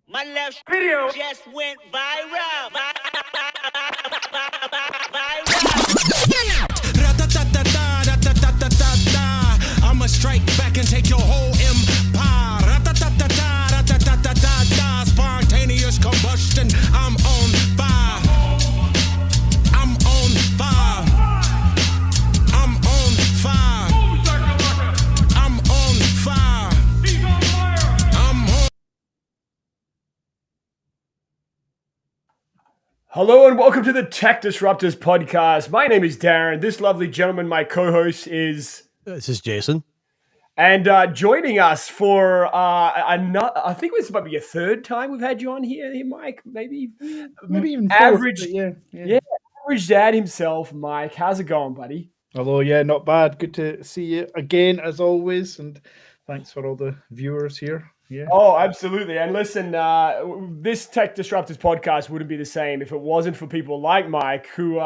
My left video just went viral. I'ma strike back and take your whole empire. Spontaneous combustion. I'm on fire. I'm on fire. I'm on fire. I'm on fire. I'm on. Hello and welcome to the Tech Disruptors podcast. My name is Darren. This lovely gentleman, my co-host, is... This is Jason. And joining us for another, I think this might be a third time we've had you on here, Mike. Maybe even average. fourth, Yeah, average dad himself, Mike. How's it going, buddy? Hello, yeah, not bad. Good to see you again, as always, and thanks for all the viewers here. Yeah. Oh, absolutely. And listen, this Tech Disruptors podcast wouldn't be the same if it wasn't for people like Mike, who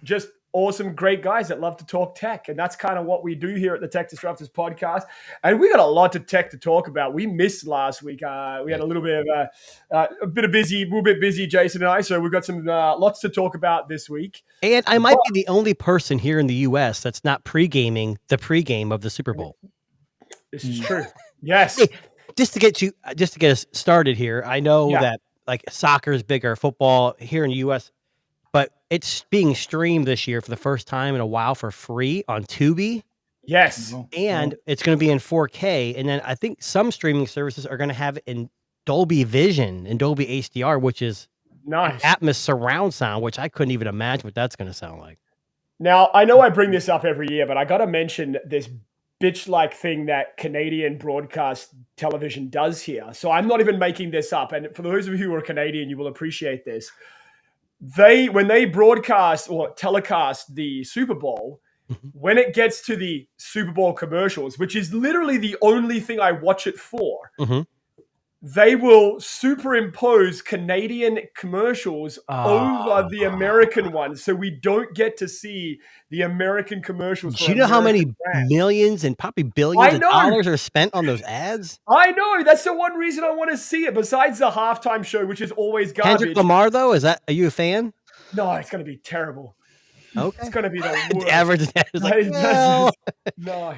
just awesome, great guys that love to talk tech. And that's kind of what we do here at the Tech Disruptors podcast. And we got a lot of tech to talk about. We missed last week. We had a little bit of a little bit busy, Jason and I. So we've got some lots to talk about this week. And I might be the only person here in the U.S. that's not pre-gaming the pre-game of the Super Bowl. This is true. Yes. Hey, just to get us started here, I know that like soccer is bigger, football here in the U.S., but it's being streamed this year for the first time in a while for free on Tubi. Yes. And it's going to be in 4K. And then I think some streaming services are going to have it in Dolby Vision and Dolby HDR, which is nice Atmos surround sound, which I couldn't even imagine what that's going to sound like. Now, I know I bring this up every year, but I got to mention this bitch-like thing that Canadian broadcast television does here. So I'm not even making this up. And for those of you who are Canadian, you will appreciate this. When they broadcast or telecast the Super Bowl, when it gets to the Super Bowl commercials, which is literally the only thing I watch it for, they will superimpose Canadian commercials over the American ones. So we don't get to see the American commercials. Do you know how many millions and probably billions of dollars are spent on those ads? I know. That's the one reason I want to see it, besides the halftime show, which is always garbage. Kendrick Lamar, though, are you a fan? No, it's going to be terrible. Okay. It's going to be the worst. The average dad is like, well. No.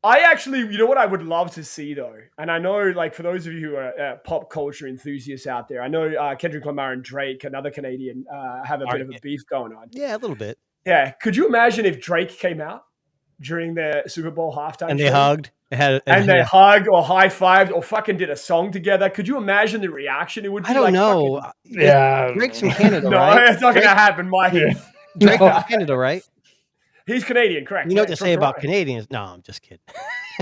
I actually, you know what I would love to see, though? And I know, like, for those of you who are pop culture enthusiasts out there, I know Kendrick Lamar and Drake, another Canadian, have a bit of a beef going on. Yeah, a little bit. Yeah. Could you imagine if Drake came out during the Super Bowl halftime and show? They hugged? They hugged or high-fived or fucking did a song together? Could you imagine the reaction it would be? I don't know. Drake's from Canada, no, right? It's not going to happen, Mike. Yeah. Drake's from Canada, right? He's Canadian, correct. You know what to say about Canadians? No, I'm just kidding.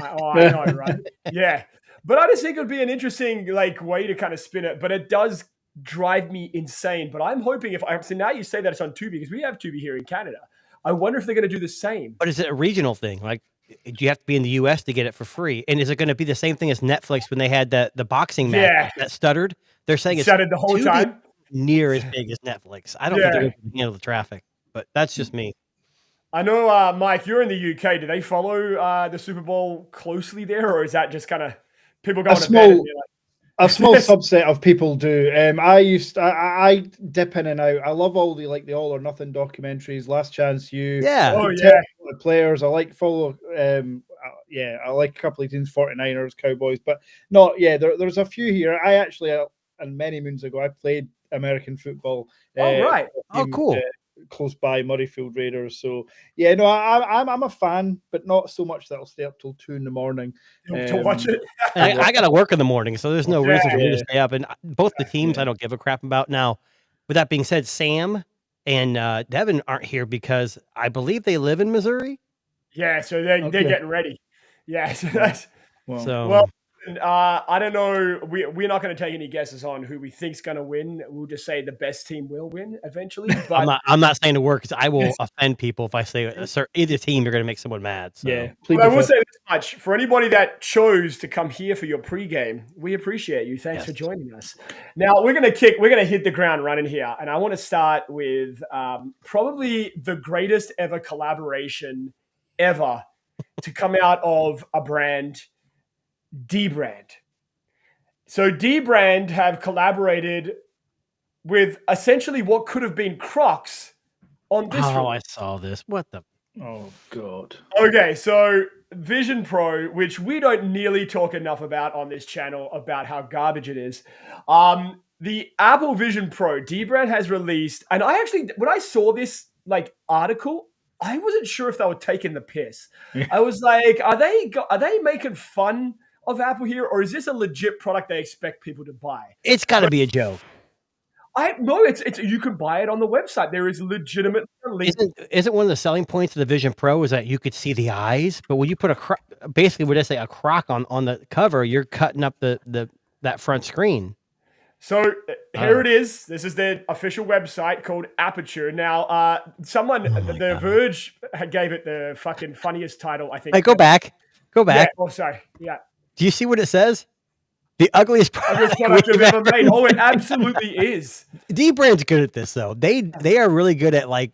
Oh, I know, right? Yeah. But I just think it would be an interesting way to kind of spin it. But it does drive me insane. But I'm hoping so now you say that it's on Tubi, because we have Tubi here in Canada. I wonder if they're going to do the same. But is it a regional thing? Like, do you have to be in the U.S. to get it for free? And is it going to be the same thing as Netflix when they had the boxing match that stuttered? They're saying it's stuttered the whole time? Near as big as Netflix. I don't think they're going to handle the traffic. But that's just me. I know, Mike, you're in the UK. Do they follow the Super Bowl closely there, or is that just kind of people going to bed and you're like... A small subset of people do. I dip in and out. I love all the All or Nothing documentaries. Last Chance U. Yeah. Oh yeah. The players. I like follow. I like a couple of teams, 49ers, Cowboys, but not. Yeah, there's a few here. I actually, and many moons ago, I played American football. Right. Oh, cool. Close by Murrayfield Raiders. So yeah, no, I'm a fan, but not so much that I'll stay up till 2 a.m. to watch it. I got to work in the morning, so there's no reason for me to stay up. And both the teams I don't give a crap about. Now, with that being said, Sam and Devin aren't here because I believe they live in Missouri. Yeah, so they're getting ready. Yeah, so that's well. I don't know. We're not going to take any guesses on who we think's going to win. We'll just say the best team will win eventually. But I'm not saying to work because I will offend people if I say either team you're going to make someone mad. So. Yeah, but I will say this much: for anybody that chose to come here for your pregame, we appreciate you. Thanks for joining us. Now we're going to hit the ground running here, and I want to start with probably the greatest ever collaboration ever to come out of a brand. D brand. So D-Brand have collaborated with essentially what could have been Crocs on this Oh, release. I saw this. What the? Oh God. Okay, so Vision Pro, which we don't nearly talk enough about on this channel about how garbage it is. The Apple Vision Pro, D-Brand has released, and I actually, when I saw this like article, I wasn't sure if they were taking the piss. I was like, are they making fun of Apple here, or is this a legit product they expect people to buy? It's got to be a joke. I no, it's you can buy it on the website. There is legitimate link. Isn't one of the selling points of the Vision Pro is that you could see the eyes, but when you put basically what I say a croc on the cover, you're cutting up that front screen. So here it is. This is their official website called Aperture. Now, The Verge gave it the fucking funniest title, I think. Hey, go back. Yeah. Oh, sorry. Yeah. Do you see what it says? The ugliest product we've ever made. Oh, it absolutely is. D-Brand's good at this, though. They are really good at like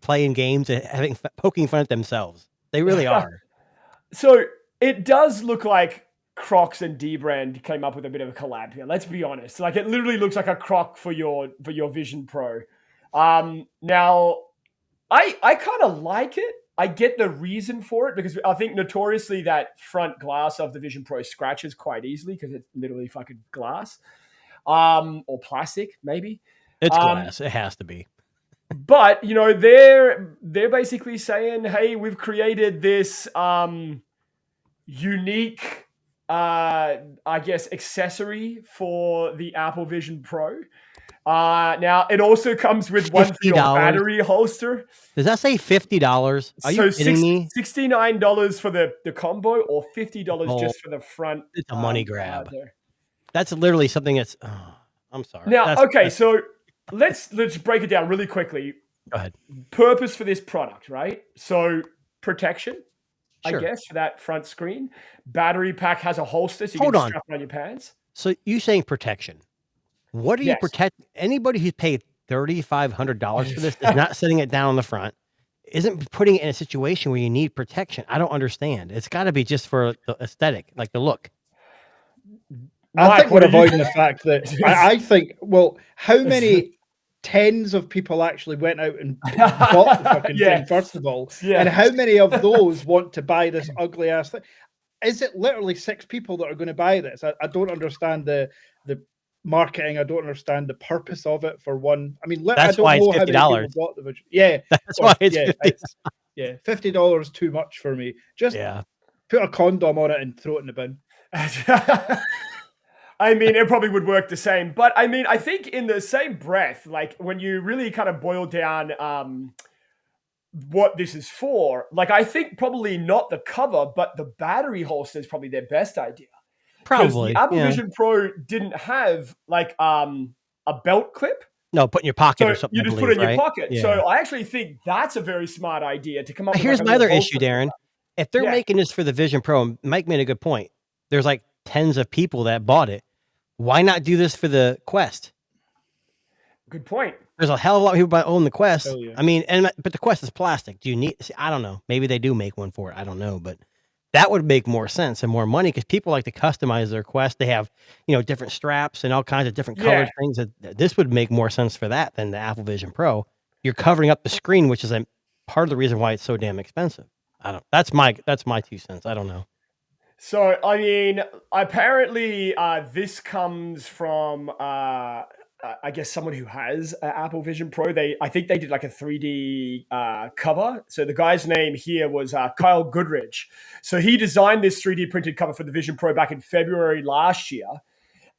playing games and poking fun at themselves. They really are. So it does look like Crocs and D-Brand came up with a bit of a collab here. Let's be honest. Like it literally looks like a Croc for your Vision Pro. Now, I kind of like it. I get the reason for it because I think notoriously that front glass of the Vision Pro scratches quite easily because it's literally fucking glass, or plastic maybe. It's glass. It has to be. But you know they're basically saying, hey, we've created this unique, I guess, accessory for the Apple Vision Pro. Now it also comes with one for your battery holster. Does that say $50? Are you kidding me? $69 for the combo, or $50 just for the front. It's a money grab. That's literally something that's. Oh, I'm sorry. Now, so let's break it down really quickly. Go ahead. Purpose for this product, right? So protection, sure. I guess, for that front screen. Battery pack has a holster, so you can strap it on your pants. So you saying protection? What are you protecting? Anybody who's paid $3,500 for this is not setting it down on the front, isn't putting it in a situation where you need protection. I don't understand. It's got to be just for the aesthetic, like the look. I think we're avoiding the fact that I think, well, how many tens of people actually went out and bought the fucking thing, first of all? And how many of those want to buy this ugly ass thing? Is it literally 6 people that are going to buy this? I don't understand the marketing. I don't understand the purpose of it for one. I mean, that's why it's $50. That's why it's $50. $50 too much for me. Just put a condom on it and throw it in the bin. I mean, it probably would work the same, but I mean, I think in the same breath, like when you really kind of boil down what this is for, like I think probably not the cover, but the battery holster is probably their best idea. Probably. The Apple Vision Pro didn't have like a belt clip. No, put in your pocket or something. You just put it in your pocket. Yeah. So I actually think that's a very smart idea to come up with. Here's my other issue, Darren. If they're making this for the Vision Pro, Mike made a good point. There's like tens of people that bought it. Why not do this for the Quest? Good point. There's a hell of a lot of people own the Quest. I mean, but the Quest is plastic. Do you need? I don't know. Maybe they do make one for it. I don't know, but that would make more sense and more money because people like to customize their Quest. They have, different straps and all kinds of different colored things. This would make more sense for that than the Apple Vision Pro. You're covering up the screen, which is a part of the reason why it's so damn expensive. That's my 2 cents. I don't know. So, I mean, apparently this comes from, I guess, someone who has an Apple Vision Pro. I think they did like a 3D cover. So the guy's name here was Kyle Goodrich. So he designed this 3D printed cover for the Vision Pro back in February last year.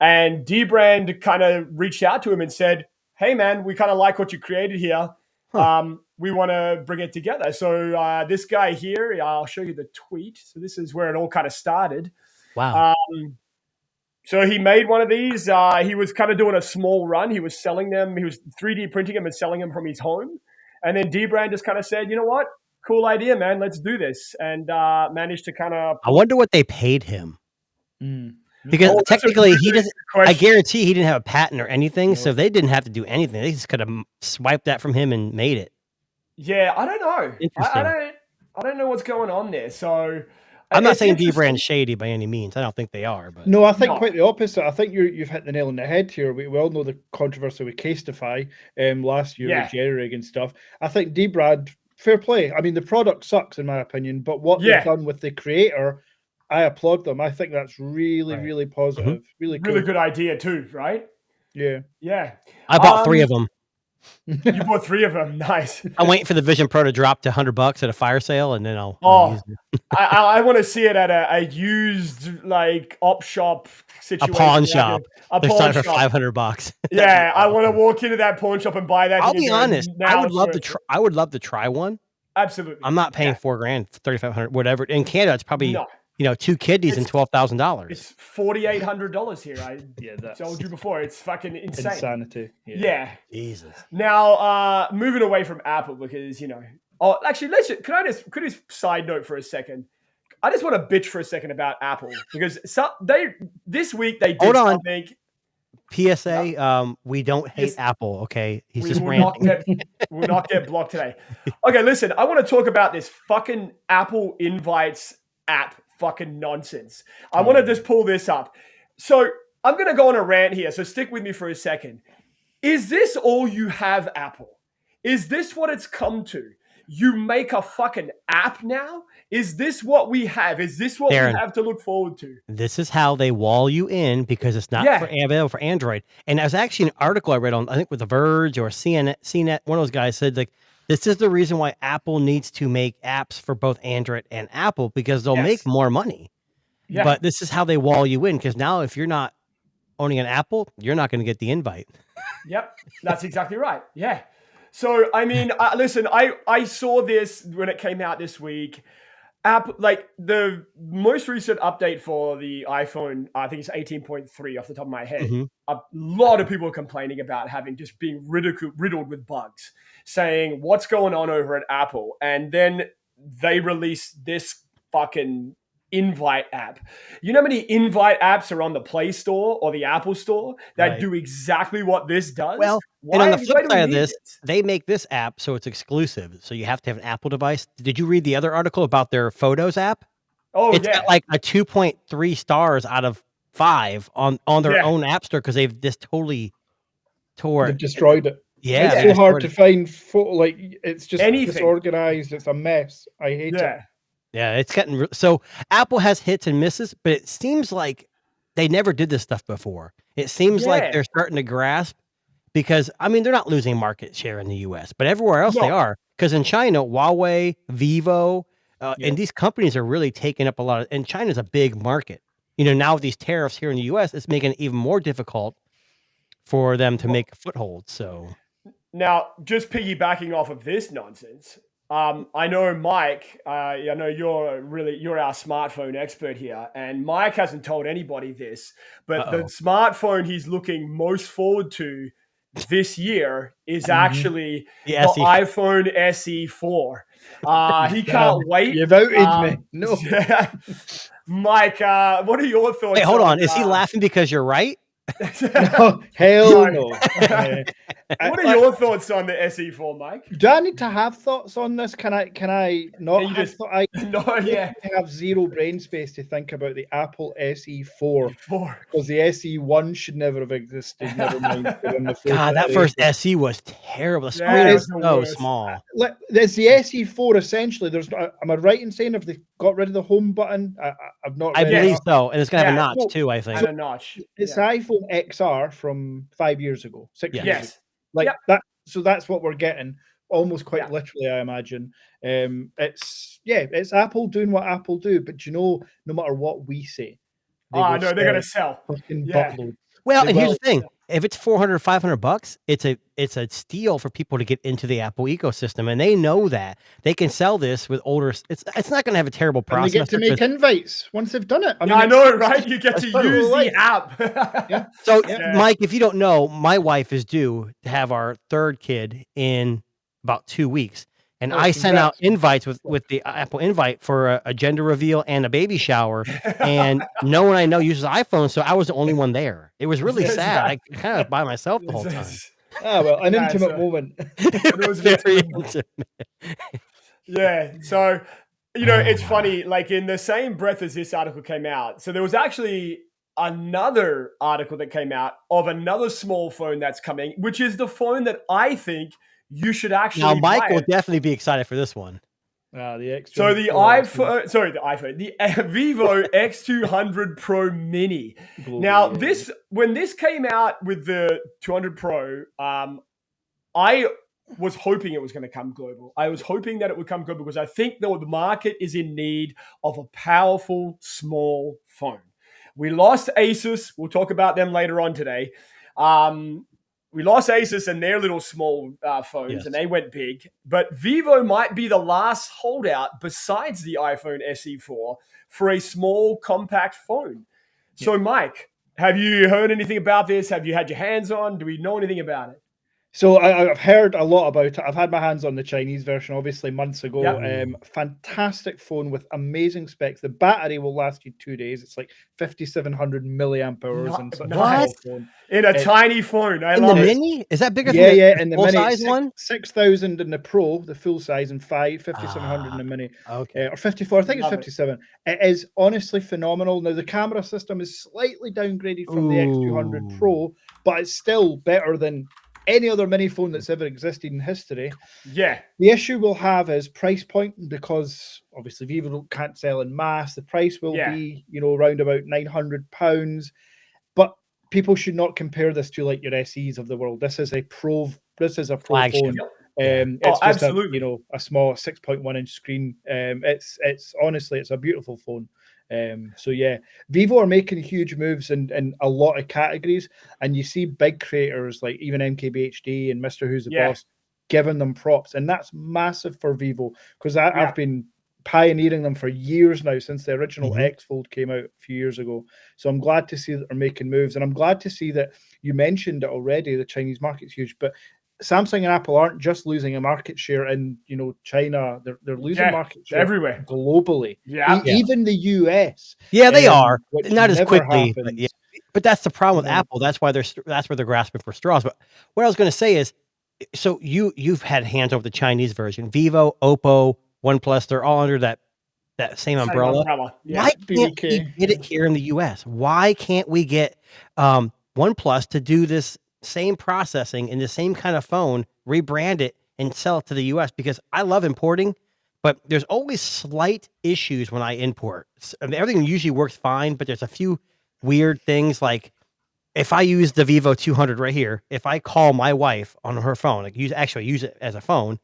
And D-Brand kind of reached out to him and said, hey, man, we kind of like what you created here. We want to bring it together. So this guy here, I'll show you the tweet. So this is where it all kind of started. Wow. So he made one of these. He was kind of doing a small run. He was selling them. He was 3D printing them and selling them from his home. And then D-Brand just kind of said, you know what? Cool idea, man. Let's do this. And managed to kind of... I wonder what they paid him. Because technically he doesn't... I guarantee he didn't have a patent or anything. So they didn't have to do anything. They just could have swiped that from him and made it. Yeah, I don't know. I don't know what's going on there. So I'm not saying dbrand's shady by any means. I don't think they are. But no, I think quite the opposite. I think you've hit the nail on the head here. We all know the controversy with Casetify last year with Jerry and stuff. I think dbrand, fair play. I mean, the product sucks in my opinion, but what they've done with the creator, I applaud them. I think that's really, really positive. Really cool. Really good idea too, right? Yeah. Yeah. I bought 3 of them. You bought 3 of them. Nice. I'm waiting for the Vision Pro to drop to $100 at a fire sale, and then I'll use it. I want to see it at a used like op shop situation. A pawn shop. A They're pawn selling shop. for $500. Yeah, I want to walk into that pawn shop and buy that. I'll be honest. I would love to try one. Absolutely. I'm not paying $4,000, $3,500, whatever. In Canada, it's probably 2 kidneys and $12,000. It's $4,800 here. I told you before. It's fucking insane. Insanity. Yeah. Jesus. Now, moving away from Apple because actually, could I just side note for a second? I just want to bitch for a second about Apple because this week they did something. PSA, we don't hate Apple, okay? He's just ranting. We'll not get blocked today. Okay, listen, I want to talk about this fucking Apple Invites app fucking nonsense. I want to just pull this up. So I'm going to go on a rant here, so stick with me for a second. Is this all you have, Apple? Is this what it's come to? You make a fucking app now? Is this what we have? Is this what we have to look forward to? This is how they wall you in because it's not available for Android. And there's actually an article I read on, I think with The Verge or CNET, one of those guys said, like, this is the reason why Apple needs to make apps for both Android and Apple because they'll make more money. Yeah. But this is how they wall you in because now if you're not owning an Apple, you're not going to get the invite. Yep, that's exactly right. Yeah. So, I mean, listen, I saw this when it came out this week. Like the most recent update for the iPhone, I think it's 18.3 off the top of my head. Mm-hmm. A lot of people are complaining about being riddled with bugs, saying what's going on over at Apple. And then they released this fucking invite app. You know how many invite apps are on the Play Store or the Apple Store that do exactly what this does? Well, and on the flip side of this, they make this app so it's exclusive. So you have to have an Apple device. Did you read the other article about their Photos app? Oh, it's got like a 2.3 stars out of 5 on their own app store because they've just totally They've destroyed it. Yeah, it's so hard to find photo. Like it's just disorganized. It's a mess. I hate it. Yeah, it's getting so Apple has hits and misses, but it seems like they never did this stuff before. It seems like they're starting to grasp because I mean they're not losing market share in the US, but everywhere else they are. Because in China, Huawei, Vivo, and these companies are really taking up a lot of. And China's a big market. Now with these tariffs here in the US, it's making it even more difficult for them to make a foothold. So now, just piggybacking off of this nonsense. I know Mike, I know you're our smartphone expert here, and Mike hasn't told anybody this, but the smartphone he's looking most forward to this year is actually the iPhone SE4. He can't wait. You voted me. No. Mike, what are your thoughts? Hey, hold on. Is he laughing because you're right? No, hell no. What are your thoughts on the SE4, Mike? Do I need to have thoughts on this? Can I not? I have zero brain space to think about the Apple SE4 because the SE1 should never have existed. Never mind. God, that first SE was terrible. The screen was so small. There's the SE4 essentially. Am I right in saying if they got rid of the home button? I've not. I believe so, and it's gonna have a notch too. I think. And a notch. It's iPhone XR from 5 years ago, 6 years ago. Like that. So that's what we're getting. Almost quite literally, I imagine. It's Apple doing what Apple do, but no matter what we say, they're gonna sell. Well, and here's the thing: if it's $400, $500, it's a steal for people to get into the Apple ecosystem, and they know that they can sell this with older. It's not going to have a terrible processor. And they get to make invites once they've done it. I know, right? You get to use the app. So, Mike, if you don't know, my wife is due to have our 3rd kid in about 2 weeks. And I sent out invites with the Apple invite for a gender reveal and a baby shower. And no one I know uses iPhone, so I was the only one there. It was really sad. I kind of by myself the whole time. Well, an intimate moment. It was very intimate. Yeah. So, it's funny, like in the same breath as this article came out. So there was actually another article that came out of another small phone that's coming, which is the phone that I think you should actually Now, Mike buy will definitely be excited for this one. The X. So the iPhone, the Vivo X200 Pro Mini. Globally, now, when this came out with the 200 Pro, I was hoping it was going to come global. I was hoping that it would come global because I think the market is in need of a powerful, small phone. We lost Asus. We'll talk about them later on today. We lost Asus and their little small phones, and they went big. But Vivo might be the last holdout besides the iPhone SE4 for a small, compact phone. So, Mike, have you heard anything about this? Have you had your hands on? Do we know anything about it? So I've heard a lot about it. I've had my hands on the Chinese version, obviously, months ago. Yep. Fantastic phone with amazing specs. The battery will last you 2 days. It's like 5,700 milliamp hours. What? In a tiny phone. I love the it. Mini? Is that bigger than the full Mini, size one? 6,000 in the Pro, the full size, and 5,700 in the Mini. Okay. Or 54. I think it's 57. It is honestly phenomenal. Now, the camera system is slightly downgraded from the X200 Pro, but it's still better than any other mini phone that's ever existed in history. Yeah. The issue we'll have is price point, because obviously Vivo can't sell in mass. The price will be, around about £900. But people should not compare this to like your SEs of the world. This is a pro phone. It's just a small 6.1 inch screen. It's honestly, it's a beautiful phone. Vivo are making huge moves in a lot of categories, and you see big creators like even MKBHD and Mr. Who's the Boss giving them props, and that's massive for Vivo, because I've been pioneering them for years now, since the original X Fold came out a few years ago. So I'm glad to see that they're making moves, and I'm glad to see that you mentioned it already. The Chinese market's huge, but Samsung and Apple aren't just losing a market share in China. They're losing market share everywhere globally. Even the US. Yeah, they are not as quickly. But that's the problem with Apple. That's why that's where they're grasping for straws. But what I was going to say is, so you've had hands over the Chinese version. Vivo, Oppo, OnePlus, they're all under that same umbrella. Yeah. Why can't we get it here in the US? Why can't we get OnePlus to do this same processing in the same kind of phone, rebrand it and sell it to the US? Because I love importing, but there's always slight issues when I import. Everything usually works fine, but there's a few weird things. Like if I use the Vivo 200 right here, if I call my wife on her phone, like use it as a phone,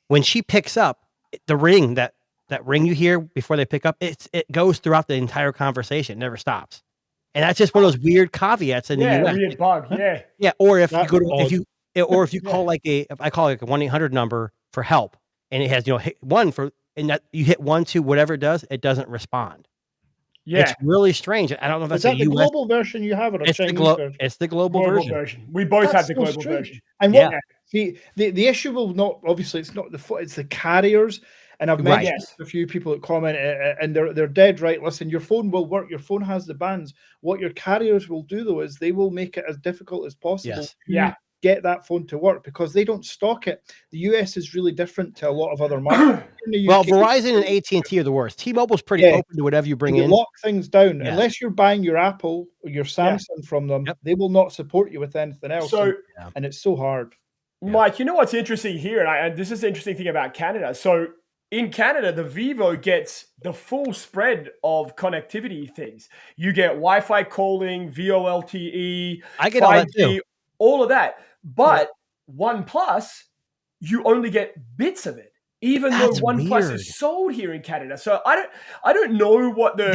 when she picks up, the ring, that ring you hear before they pick up, it goes throughout the entire conversation, it never stops. And that's just one of those weird caveats in the US. Weird bug. Yeah. Or if you go to, if you call if I call like a 1-800 number for help, and it has, hit one and that you hit 1, 2, whatever it doesn't respond. Yeah. It's really strange. I don't know if that's the global version you have, or it's Chinese version? It's the global version. We both have the global version. And the issue will not, obviously it's not it's the carriers. And I've mentioned a few people that comment, and they're dead right. Listen, your phone will work. Your phone has the bands. What your carriers will do, though, is they will make it as difficult as possible to get that phone to work, because they don't stock it. The US is really different to a lot of other markets. Well, Verizon and AT&T are the worst. T-Mobile's pretty open to whatever you bring in. Lock things down. Unless you're buying your Apple or your Samsung from them, they will not support you with anything else. So, and it's so hard. Mike, you know what's interesting here, and this is the interesting thing about Canada. So in Canada, the Vivo gets the full spread of connectivity things. You get Wi-Fi calling, VoLTE, I get 5G, all that too. All of that. But OnePlus, you only get bits of it, even though OnePlus is sold here in Canada. So I don't know what the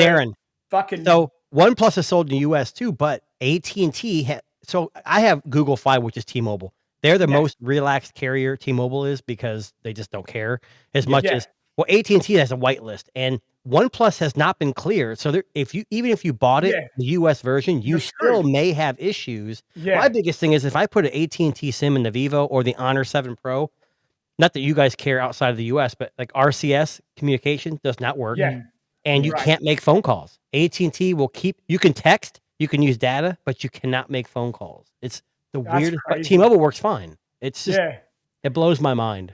So OnePlus is sold in the US too, but AT&T so I have Google Fi, which is T-Mobile. They're the most relaxed carrier, T-Mobile is, because they just don't care as much as AT&T has a whitelist, and OnePlus has not been cleared. So even if you bought it, the US version, you still may have issues. My biggest thing is if I put an AT&T SIM in the Vivo or the Honor 7 Pro, not that you guys care outside of the US, but like RCS communication does not work, and you can't make phone calls. AT&T will you can text, you can use data, but you cannot make phone calls. It's the weirdest. But T-Mobile works fine. It's just it blows my mind.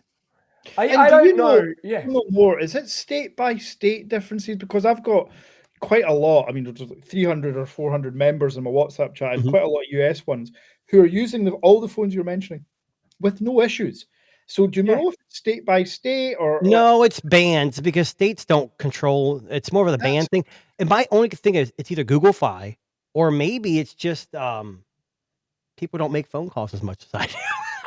I don't know. Yeah. More. Is it state by state differences? Because I've got quite a lot. I mean, there's like 300 or 400 members in my WhatsApp chat, and quite a lot of US ones who are using all the phones you're mentioning with no issues. So do you know if it's state by state or no? It's bands because states don't control. It's more of a band thing. And my only thing is it's either Google Fi or maybe it's just people don't make phone calls as much as I do.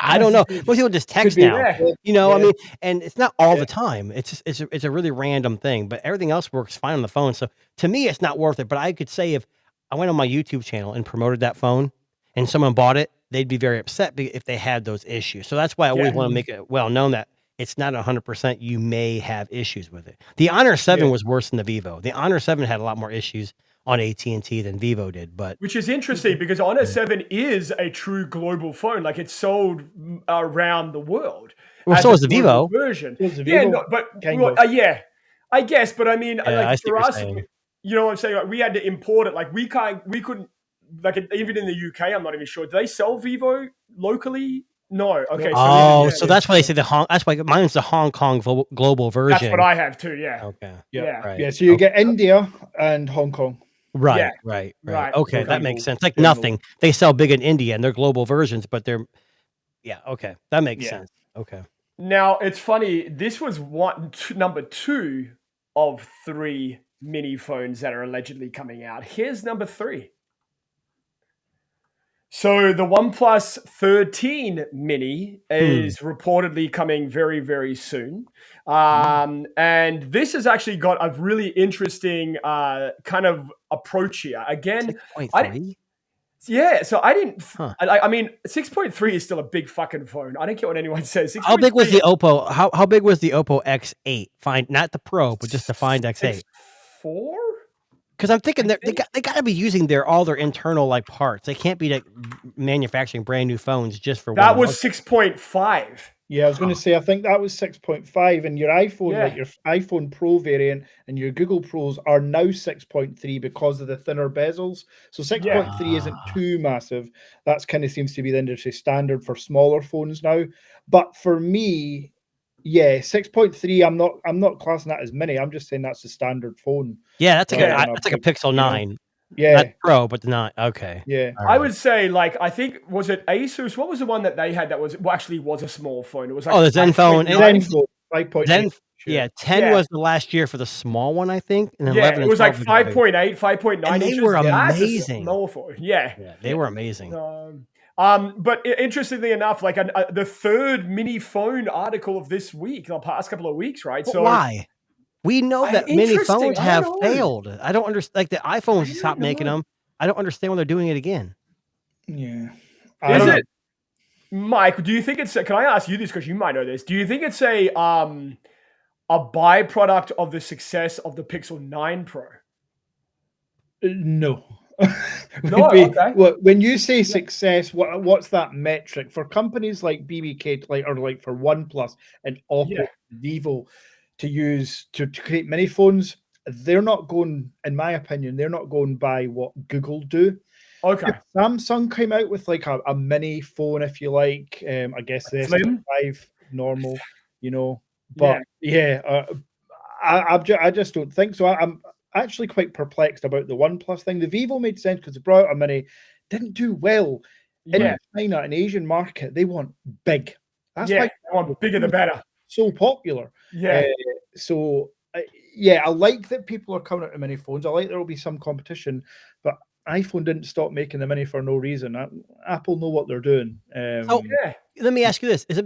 I don't know. Most people just text now. You know, I mean, and it's not all the time. It's just, it's a really random thing, but everything else works fine on the phone. So to me, it's not worth it. But I could say if I went on my YouTube channel and promoted that phone and someone bought it, they'd be very upset if they had those issues. So that's why I always want to make it well known that it's not 100%. You may have issues with it. The Honor 7 was worse than the Vivo. The Honor 7 had a lot more issues on AT&T than Vivo did, but which is interesting because Honor 7 is a true global phone. Like it's sold around the world. Well, so is the Vivo version. Yeah, I guess. But I mean, like for us, you know what I'm saying? Like we had to import it. Like we couldn't. Like even in the UK, I'm not even sure. Do they sell Vivo locally? No. Okay. So that's why they say that's why mine's the Hong Kong global version. That's what I have too. Yeah. Okay. Yeah. Right. Yeah. So you get India and Hong Kong. Right. Okay, that makes sense. Like nothing. They sell big in India and they're global versions, but they're okay. That makes sense. Okay. Now it's funny. This was number 2 of 3 mini phones that are allegedly coming out. Here's number 3. So the OnePlus 13 Mini is reportedly coming very, very soon. And this has actually got a really interesting kind of approach here. Again, 6.3? So I didn't. I mean, 6.3 is still a big fucking phone. I don't care what anyone says. How big was the Oppo? How big was the Oppo X8? Not the Pro, but just the Find X8. 4? Because I'm thinking they got to be using all their internal like parts. They can't be like manufacturing brand new phones just for that was 6.5. Yeah, I was going to say I think that was 6.5, and your iPhone, like your iPhone Pro variant and your Google Pros are now 6.3 because of the thinner bezels. So 6.3 isn't too massive. That's kind of seems to be the industry standard for smaller phones now. But for me, 6.3. I'm not classing that as mini. I'm just saying that's the standard phone. Yeah, that's like a Pixel 9. Yeah, not Pro, but the 9. Okay. Yeah, I would say like I think was it Asus? What was the one that they had that was a small phone? It was like the Zenfone. Zenfone 5.8. Yeah, 10 was the last year for the small one, I think, and then 11. It was like 5.8, 5.9. And they were amazing. Small phone. Yeah, they were amazing. But interestingly enough, like the third mini phone article of this week, the past couple of weeks, right? But why? We know that mini phones have failed. I don't understand. Like the iPhones stopped making them. I don't understand why they're doing it again. Yeah. Is it, Mike? Do you think it's? Can I ask you this because you might know this? Do you think it's a byproduct of the success of the Pixel 9 Pro? No. Okay. When you say success, what's that metric for companies like BBK, like for OnePlus and Oppo, Vivo, to use to create mini phones? They're not going, in my opinion, they're not going by what Google do. Okay. If Samsung came out with like a mini phone, if you like, I guess the S5 normal, but I just don't think so. I'm actually quite perplexed about the OnePlus thing. The Vivo made sense because it brought out a mini, didn't do well in China and Asian market. They want big. That's why they want bigger the better. So popular. I like that people are coming out with mini phones. I like there will be some competition, but iPhone didn't stop making the mini for no reason. Apple know what they're doing. Let me ask you this: is it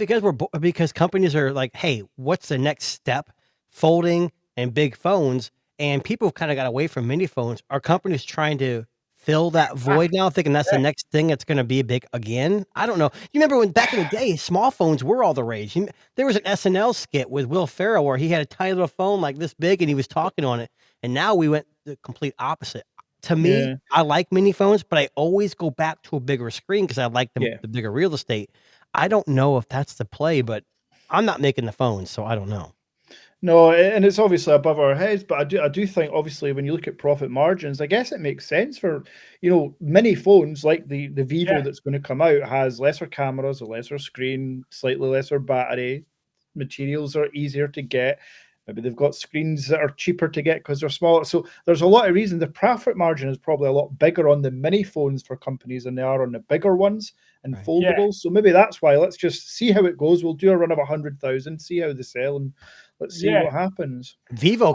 because companies are like, hey, what's the next step? Folding and big phones. And people have kind of got away from mini phones. Are companies trying to fill that void now, thinking that's the next thing that's going to be big again? I don't know. You remember when back in the day, small phones were all the rage. There was an SNL skit with Will Ferrell where he had a tiny little phone like this big and he was talking on it. And now we went the complete opposite. To me, I like mini phones, but I always go back to a bigger screen because I like the bigger real estate. I don't know if that's the play, but I'm not making the phones, so I don't know. No, and it's obviously above our heads, but I do think obviously when you look at profit margins, I guess it makes sense for mini phones like the Vivo that's going to come out has lesser cameras, a lesser screen, slightly lesser battery, materials are easier to get. Maybe they've got screens that are cheaper to get because they're smaller. So there's a lot of reasons. The profit margin is probably a lot bigger on the mini phones for companies than they are on the bigger ones and foldables. Yeah. So maybe that's why. Let's just see how it goes. We'll do a run of 100,000, see how they sell, and let's see what happens. Vivo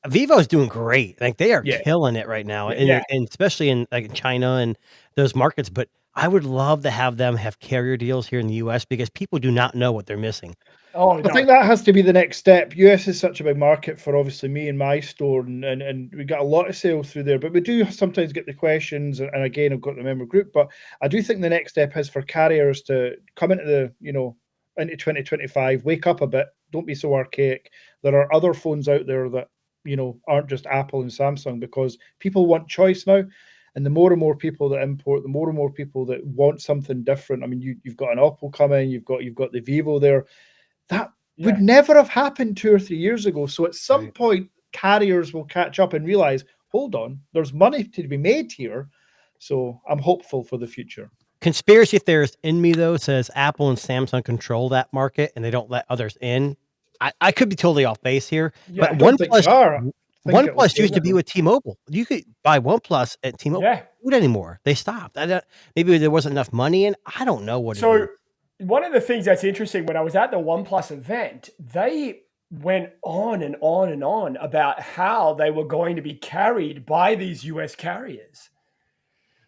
Vivo's doing great. Like they are killing it right now, and especially in like China and those markets. But I would love to have them have carrier deals here in the US because people do not know what they're missing. I think that has to be the next step. US is such a big market for obviously me and my store, and we got a lot of sales through there. But we do sometimes get the questions, and again, I've got the member group. But I do think the next step is for carriers to come into the into 2025, wake up a bit, don't be so archaic. There are other phones out there that aren't just Apple and Samsung, because people want choice now. And the more and more people that import, the more and more people that want something different. I mean, you've got an Oppo coming, you've got the Vivo there. That would never have happened 2 or 3 years ago. So at some point, carriers will catch up and realize, hold on, there's money to be made here. So I'm hopeful for the future. Conspiracy theorist in me, though, says Apple and Samsung control that market and they don't let others in. I could be totally off base here, but OnePlus used to be with T-Mobile. You could buy OnePlus at T-Mobile. Yeah. Not anymore. They stopped. Maybe there wasn't enough money in. I don't know what. So one of the things that's interesting, when I was at the OnePlus event, they went on and on and on about how they were going to be carried by these US carriers.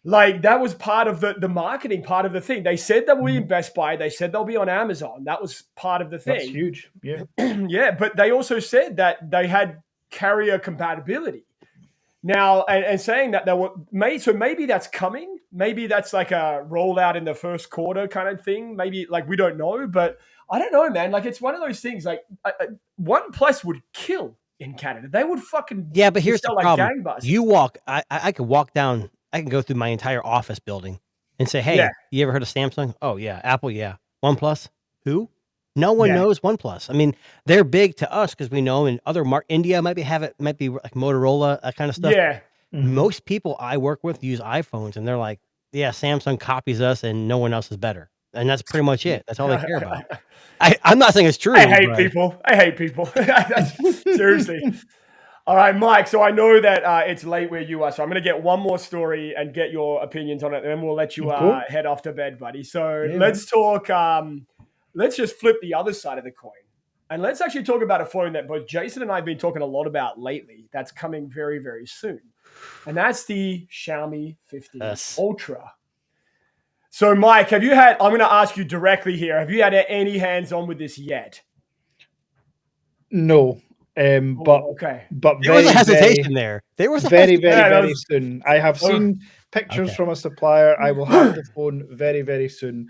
Like that was part of the marketing part of the thing. They said they'll be in Best Buy. They said they'll be on Amazon. That was part of the thing. That's huge. Yeah. Yeah. But they also said that they had carrier compatibility now, and saying that they were made. So maybe that's coming. Maybe that's like a rollout in the first quarter kind of thing. Maybe like, we don't know, but I don't know, man. Like it's one of those things like OnePlus would kill in Canada. They would fucking but here's the problem. You walk, I could walk down. I can go through my entire office building and say, hey, you ever heard of Samsung? Oh, yeah. Apple, yeah. OnePlus? Who? No one knows OnePlus. I mean, they're big to us because we know in other India might be like Motorola, that kind of stuff. Yeah. Mm-hmm. Most people I work with use iPhones, and they're like, yeah, Samsung copies us and no one else is better. And that's pretty much it. That's all they care about. I'm not saying it's true. I hate people. Seriously. All right, Mike. So I know that it's late where you are, so I'm going to get one more story and get your opinions on it, and then we'll let you head off to bed, buddy. So let's talk. Let's just flip the other side of the coin, and let's actually talk about a phone that both Jason and I have been talking a lot about lately. That's coming very, very soon, and that's the Xiaomi 15 Ultra. So, Mike, have you had? I'm going to ask you directly here. Have you had any hands-on with this yet? No. But there was a hesitation there. There was very soon. I have seen pictures from a supplier. I will have the phone very, very soon.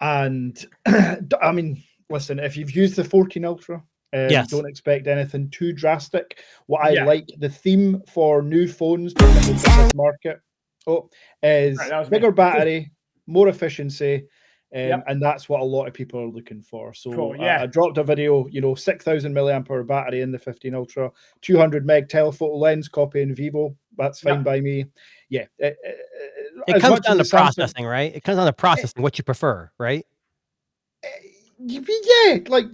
And I mean, listen, if you've used the 14 Ultra, don't expect anything too drastic. What I like, the theme for new phones in this market is bigger battery, more efficiency. And that's what a lot of people are looking for. So I dropped a video, 6,000 milliamp hour battery in the 15 Ultra, 200 meg telephoto lens, copying Vivo. That's fine by me. Yeah. It comes down to processing, right? It comes down to processing what you prefer, right? Yeah. Like,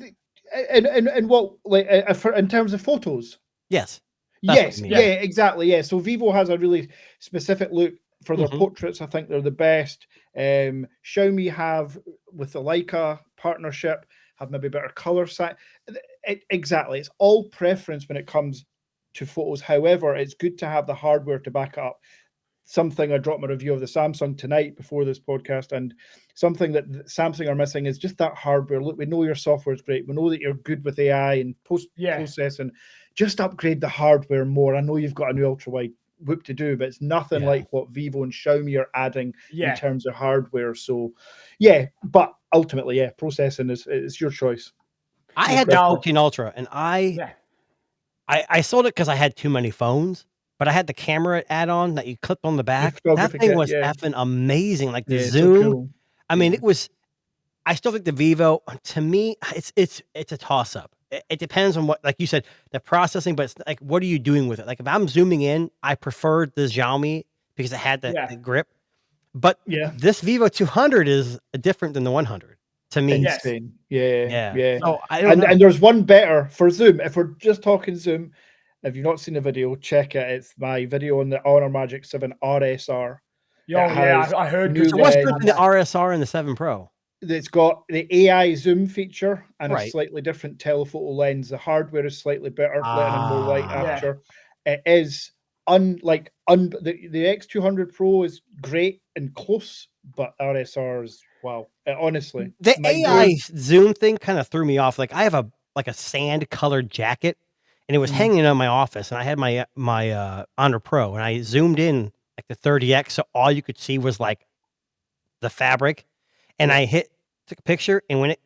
and what, like, in terms of photos? Yes. Yes. Yeah, exactly. Yeah. So Vivo has a really specific look for their portraits. I think they're the best. Xiaomi have, with the Leica partnership, have maybe better color set. Exactly. It's all preference when it comes to photos. However, it's good to have the hardware to back up. Something I dropped my review of the Samsung tonight before this podcast, and something that Samsung are missing is just that hardware. Look, we know your software is great. We know that you're good with AI and processing. Just upgrade the hardware more. I know you've got a new ultra wide whoop to do, but it's nothing like what Vivo and Xiaomi are adding in terms of hardware. So but ultimately, processing is your choice. I had the 14 Ultra, and I sold it because I had too many phones, but I had the camera add-on that you clipped on the back. That thing was effing amazing. Like the zoom. So cool. I mean, it was. I still think the Vivo, to me, it's a toss-up. It depends on what, like you said, the processing, but it's like, what are you doing with it? Like if I'm zooming in, I preferred the Xiaomi because it had the grip. But this Vivo 200 is different than the 100. to me. Insane. Yeah. So I don't know. And there's one better for Zoom. If we're just talking Zoom, if you've not seen the video, check it. It's my video on the Honor Magic 7 RSR. I heard. So what's different the RSR and the 7 Pro? It's got the AI zoom feature and a slightly different telephoto lens. The hardware is slightly better, letting in more light aperture. It is the X200 Pro is great and close, but RSR is wow. Honestly, the AI zoom thing kind of threw me off. Like I have a sand colored jacket, and it was hanging in my office, and I had my Honor Pro, and I zoomed in like the 30x, so all you could see was like the fabric. And I took a picture, and when it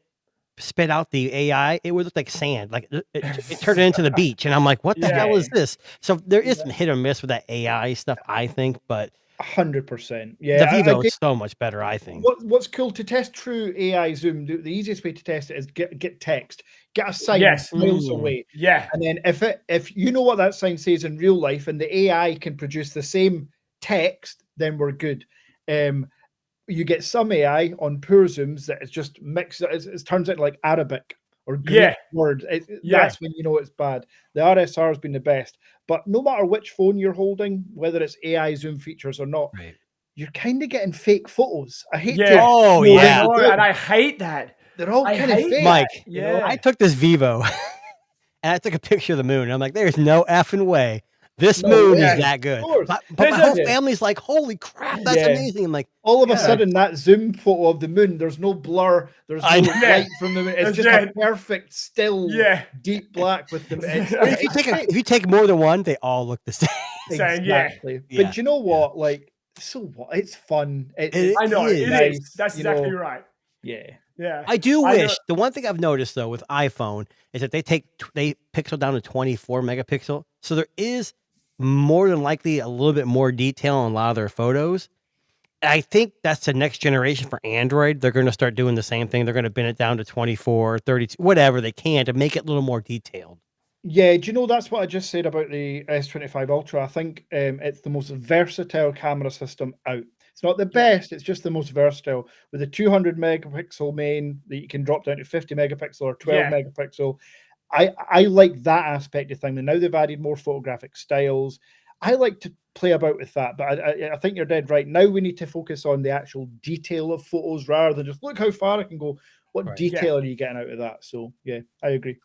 spit out the AI, it would look like sand. Like it turned it into the beach, and I'm like, "What the hell is this?" So there is some hit or miss with that AI stuff, I think, but 100%. Yeah, the Vivo is so much better, I think. What's cool to test true AI zoom? The easiest way to test it is get text, get a sign miles away. Yeah, and then if you know what that sign says in real life, and the AI can produce the same text, then we're good. You get some AI on poor zooms that it's just mixed. It turns out like Arabic or Greek word. That's when you know it's bad. The RSR has been the best, but no matter which phone you're holding, whether it's AI zoom features or not, you're kind of getting fake photos. I hate to. And I hate that. They're all kind of fake. Mike, I took this Vivo and I took a picture of the moon. And I'm like, there's no effing way. This moon is that good. But my whole family's like, holy crap, that's amazing. I'm like, all of a sudden, that zoom photo of the moon, there's no blur, there's no light from the moon. It's just a perfect, still, deep black with the. If you take more than one, they all look the same. Exactly. But you know what? Like, so what? It's fun. I know it nice, is. That's exactly right. Yeah. I do wish the one thing I've noticed though with iPhone is that they pixel down to 24 megapixel, so there is more than likely a little bit more detail on a lot of their photos. I think that's the next generation for Android. They're going to start doing the same thing. They're going to bend it down to 24, 32, whatever they can to make it a little more detailed. Yeah, do you know that's what I just said about the S25 Ultra? I think it's the most versatile camera system out. It's not the best, it's just the most versatile. With a 200 megapixel main that you can drop down to 50 megapixel or 12 megapixel. I like that aspect of things. And now they've added more photographic styles. I like to play about with that, but I think you're dead right. Now we need to focus on the actual detail of photos rather than just look how far I can go. What detail are you getting out of that? So yeah, I agree.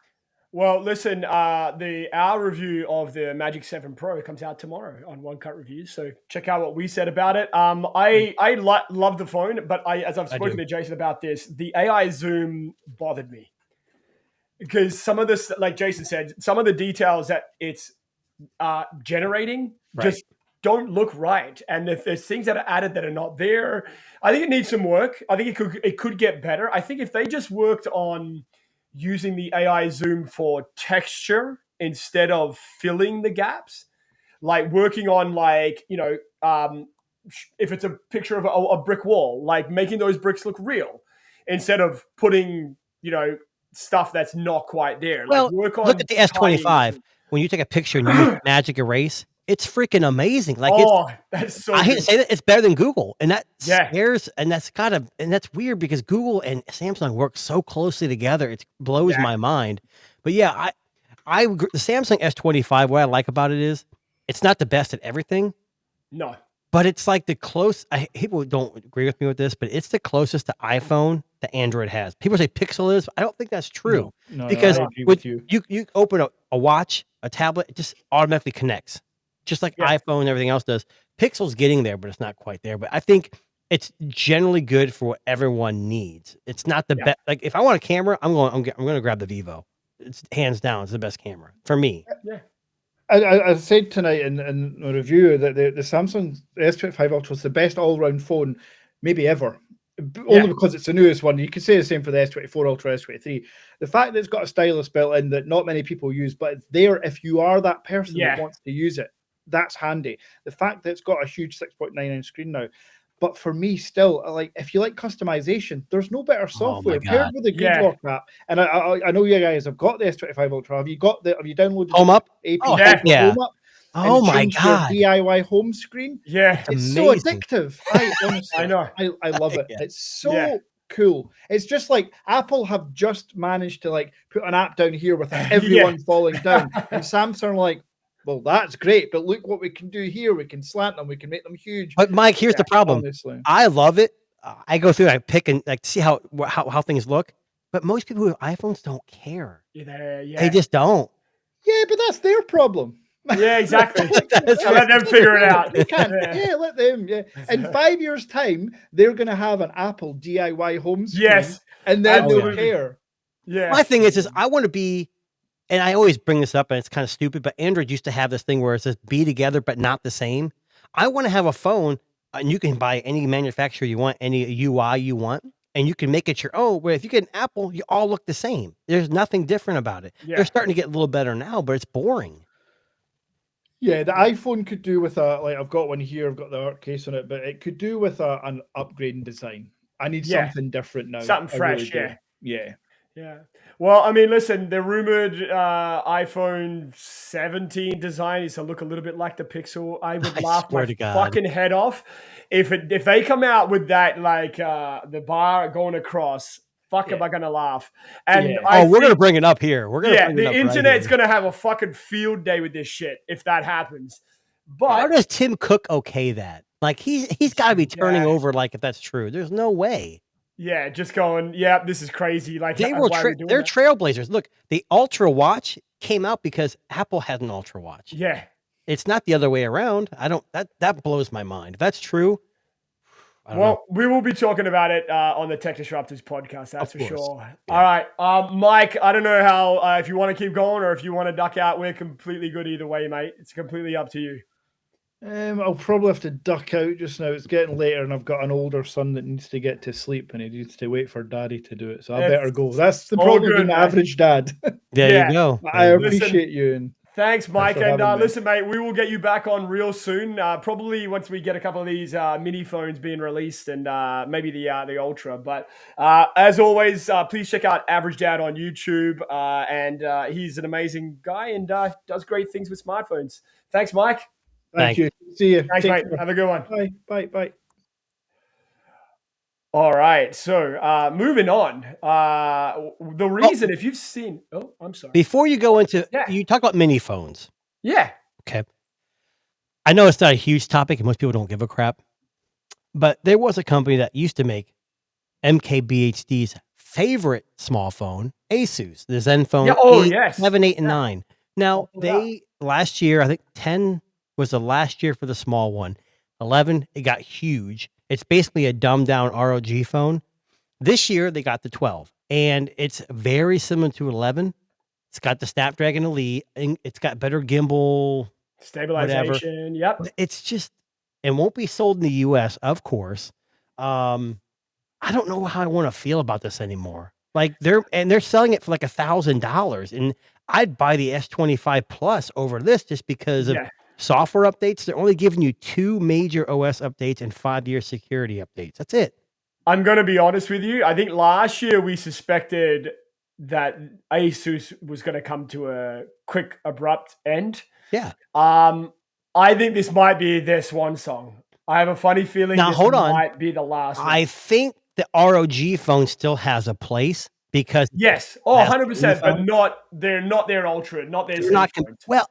Well, listen, our review of the Magic 7 Pro comes out tomorrow on One Cut Reviews. So check out what we said about it. I love the phone, but as I've spoken to Jason about this, the AI zoom bothered me. Because some of this, like Jason said, some of the details that it's generating just don't look right. And if there's things that are added that are not there, I think it needs some work. I think it could get better. I think if they just worked on using the AI zoom for texture instead of filling the gaps, like working on if it's a picture of a brick wall, like making those bricks look real instead of putting, stuff that's not quite there. Well, look at the S25. When you take a picture and you use Magic Erase, it's freaking amazing. Like, that's so. I hate to say that, it's better than Google, and that scares, and that's weird because Google and Samsung work so closely together. It blows my mind. But yeah, I the Samsung S25. What I like about it is it's not the best at everything. No. But it's like people don't agree with me with this, but it's the closest to iPhone that Android has. People say Pixel is. I don't think that's true. No, because I agree with you open a watch, a tablet, it just automatically connects. Just like iPhone and everything else does. Pixel's getting there, but it's not quite there. But I think it's generally good for what everyone needs. It's not the best. Like if I want a camera, I'm going to grab the Vivo. It's hands down, it's the best camera for me. Yeah. I said tonight in a review that the Samsung S25 Ultra is the best all-round phone maybe ever. Only because it's the newest one. You could say the same for the S24 Ultra, S23. The fact that it's got a stylus built in that not many people use, but it's there if you are that person that wants to use it. That's handy. The fact that it's got a huge 6.9-inch screen now. But for me, still, like if you like customization, there's no better software paired with the Good Lock app. And I know you guys have got the S25 Ultra. Have you downloaded Home Up? APK Home Up? Oh my god! DIY home screen. Yeah, it's so addictive. I honestly, I know. I love it. It's so cool. It's just like Apple have just managed to like put an app down here without everyone falling down. And Samsung are like, well, that's great, but look what we can do here. We can slant them. We can make them huge. But Mike, here's the problem. Honestly. I love it. I go through, I pick and like see how things look. But most people with iPhones don't care. They just don't. Yeah, but that's their problem. Yeah, exactly. Let them figure it out. They can. Yeah, let them. Yeah. In 5 years' time, they're going to have an Apple DIY home screen. Yes. And then they'll care. Yeah. My thing is I want to be, and I always bring this up, and it's kind of stupid, but Android used to have this thing where it says be together, but not the same. I want to have a phone, and you can buy any manufacturer you want, any UI you want, and you can make it your own. Where if you get an Apple, you all look the same. There's nothing different about it. Yeah. They're starting to get a little better now, but it's boring. Yeah, the iPhone could do with I've got one here, I've got the art case on it, but it could do with an upgrading design. I need something different now. Something fresh, really Yeah. Well, I mean, listen, the rumored iPhone 17 design is to look a little bit like the Pixel. I would laugh my fucking head off if they come out with that, like the bar going across. Fuck, am I gonna laugh? And we're gonna bring it up here. We're gonna the internet's gonna have a fucking field day with this shit if that happens. But how does Tim Cook okay that? Like he's got to be turning over. Like if that's true, there's no way. Yeah, just going. Yeah, this is crazy. Like they're trailblazers. Look, the Ultra Watch came out because Apple had an Ultra Watch. Yeah, it's not the other way around. That blows my mind. If that's true. Well, we will be talking about it on the Tech Disruptors podcast, that's for sure. Yeah. All right, Mike, I don't know how, if you want to keep going or if you want to duck out, we're completely good either way, mate. It's completely up to you. I'll probably have to duck out just now. It's getting later and I've got an older son that needs to get to sleep and he needs to wait for daddy to do it. So I better go. That's the problem with an average dad. There you go. I appreciate you. And thanks, Mike. And listen, mate, we will get you back on real soon. Probably once we get a couple of these mini phones being released and maybe the Ultra. But as always, please check out Average Dad on YouTube. And he's an amazing guy and does great things with smartphones. Thanks, Mike. Thank you. See you. Thanks, mate. Have a good one. Bye. All right. So moving on. The reason, if you've seen... Oh, I'm sorry. Before you go into... You talk about mini phones. Yeah. Okay. I know it's not a huge topic and most people don't give a crap. But there was a company that used to make MKBHD's favorite small phone, Asus, the Zenfone 8, 7, 8, and 9. Now, last year, I think 10 was the last year for the small one. 11, it got huge. It's basically a dumbed down ROG phone. This year, they got the 12. And it's very similar to 11. It's got the Snapdragon Elite. And it's got better gimbal. Stabilization, yep. It's just, it won't be sold in the US, of course. I don't know how I want to feel about this anymore. Like they're selling it for like $1,000. And I'd buy the S25 Plus over this just because of software updates. They're only giving you 2 major OS updates and 5-year security updates. That's it. I'm going to be honest with you. I think last year we suspected that Asus was going to come to a quick, abrupt end. Yeah. I think this might be their swan song. I have a funny feeling this might be the last one. I think the ROG phone still has a place. Because 100%, but they're not their Ultra, not their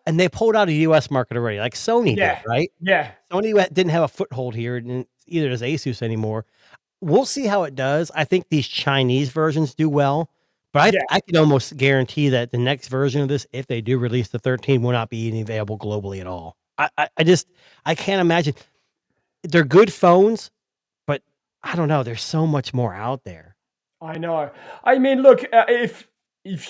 and they pulled out a US market already, like Sony did, right? Yeah. Sony didn't have a foothold here, and either does Asus anymore. We'll see how it does. I think these Chinese versions do well, but I can almost guarantee that the next version of this, if they do release the 13, will not be available globally at all. I can't imagine. They're good phones, but I don't know. There's so much more out there. I know. I mean, look, if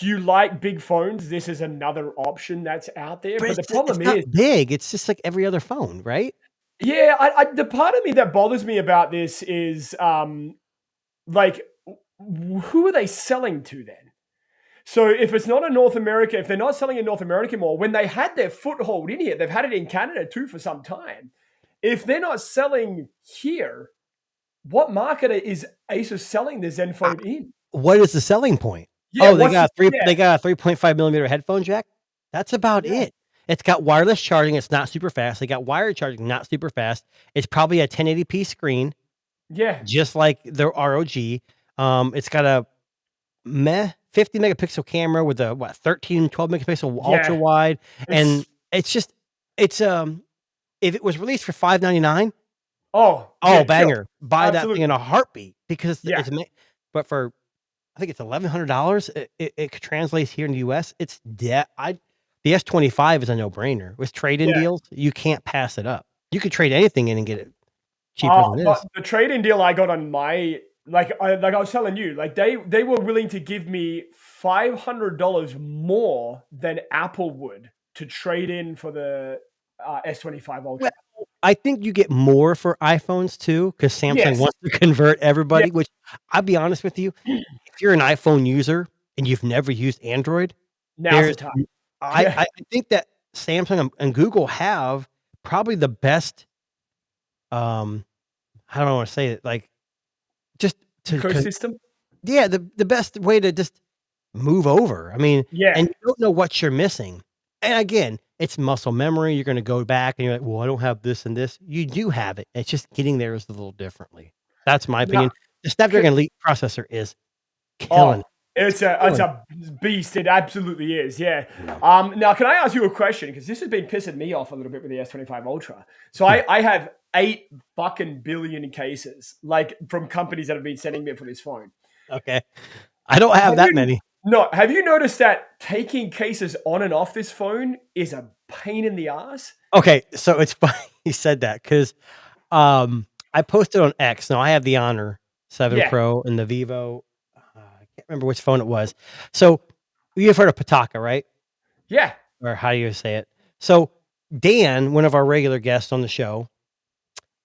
you like big phones, this is another option that's out there. But the problem is big. It's just like every other phone, right? Yeah. The part of me that bothers me about this is, like, who are they selling to then? So if it's not in North America, if they're not selling in North America more, when they had their foothold in here, they've had it in Canada too for some time. If they're not selling here, what market is Asus selling the Zenfone in? What is the selling point? They got a 3.5 millimeter headphone jack. That's about it. It's got wireless charging. It's not super fast. They got wired charging, not super fast. It's probably a 1080p screen. Yeah. Just like the ROG. It's got a 50 megapixel camera with a 12 megapixel ultra wide, and it's if it was released for $599, banger, buy that thing in a heartbeat because it's but for I think it's $1,100. It translates here in the US. It's the S25 is a no brainer with trade-in deals. You can't pass it up. You could trade anything in and get it cheaper than this. The trade-in deal I got on my like I was telling you, like they were willing to give me $500 more than Apple would to trade in for the S25 Ultra. Well, I think you get more for iPhones too, because Samsung wants to convert everybody. Which I'll be honest with you, if you're an iPhone user and you've never used Android, now's the time. I think that Samsung and Google have probably the best. I don't want to say it like just to ecosystem. The best way to just move over. I mean, and you don't know what you're missing. And again, it's muscle memory. You're going to go back and you're like, well, I don't have this and this. You do have it. It's just getting there is a little differently. That's my opinion. The Snapdragon Elite processor is killing. It's a beast. It absolutely is. Yeah. Now, can I ask you a question? Because this has been pissing me off a little bit with the S25 Ultra. So I have 8 fucking billion cases, like from companies that have been sending me for this phone. Okay. I don't have that many. No. Have you noticed that taking cases on and off this phone is a pain in the ass? Okay. So it's funny you said that because I posted on X. Now I have the Honor 7 Pro and the Vivo. I can't remember which phone it was. So you've heard of Pataka, right? Yeah. Or how do you say it? So Dan, one of our regular guests on the show,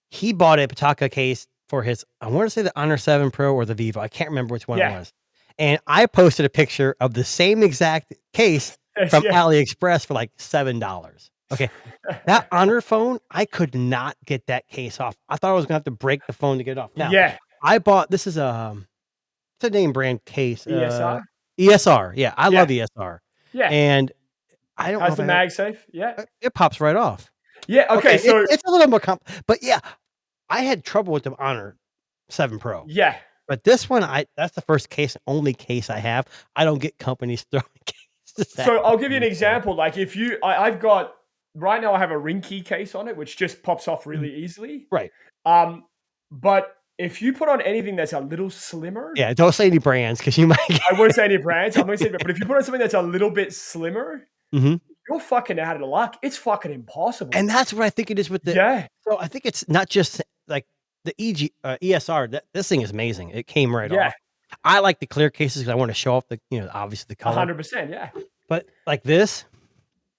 he bought a Pataka case for his, I want to say the Honor 7 Pro or the Vivo. I can't remember which one it was. And I posted a picture of the same exact case from AliExpress for like $7. Okay. That Honor phone, I could not get that case off. I thought I was going to have to break the phone to get it off. Now, I bought, this is it's a name brand case. ESR? ESR. Yeah. I love ESR. Yeah. And I don't know. Has the MagSafe? Yeah. It pops right off. Yeah. Okay. So it's a little more but yeah, I had trouble with the Honor 7 Pro. Yeah. But this one, that's the first case, only case I have. I don't get companies throwing cases. So I'll give you an example. Like if you, I've got, right now I have a ring key case on it, which just pops off really easily. Right. But if you put on anything that's a little slimmer. Yeah, don't say any brands because you might I won't say any brands. I'm going to say, but if you put on something that's a little bit slimmer, you're fucking out of luck. It's fucking impossible. And that's what I think it is with the. Yeah. So I think it's not just like the ESR. This thing is amazing. It came right off. I like the clear cases because I want to show off the, obviously the color. 100%. Yeah. But like this.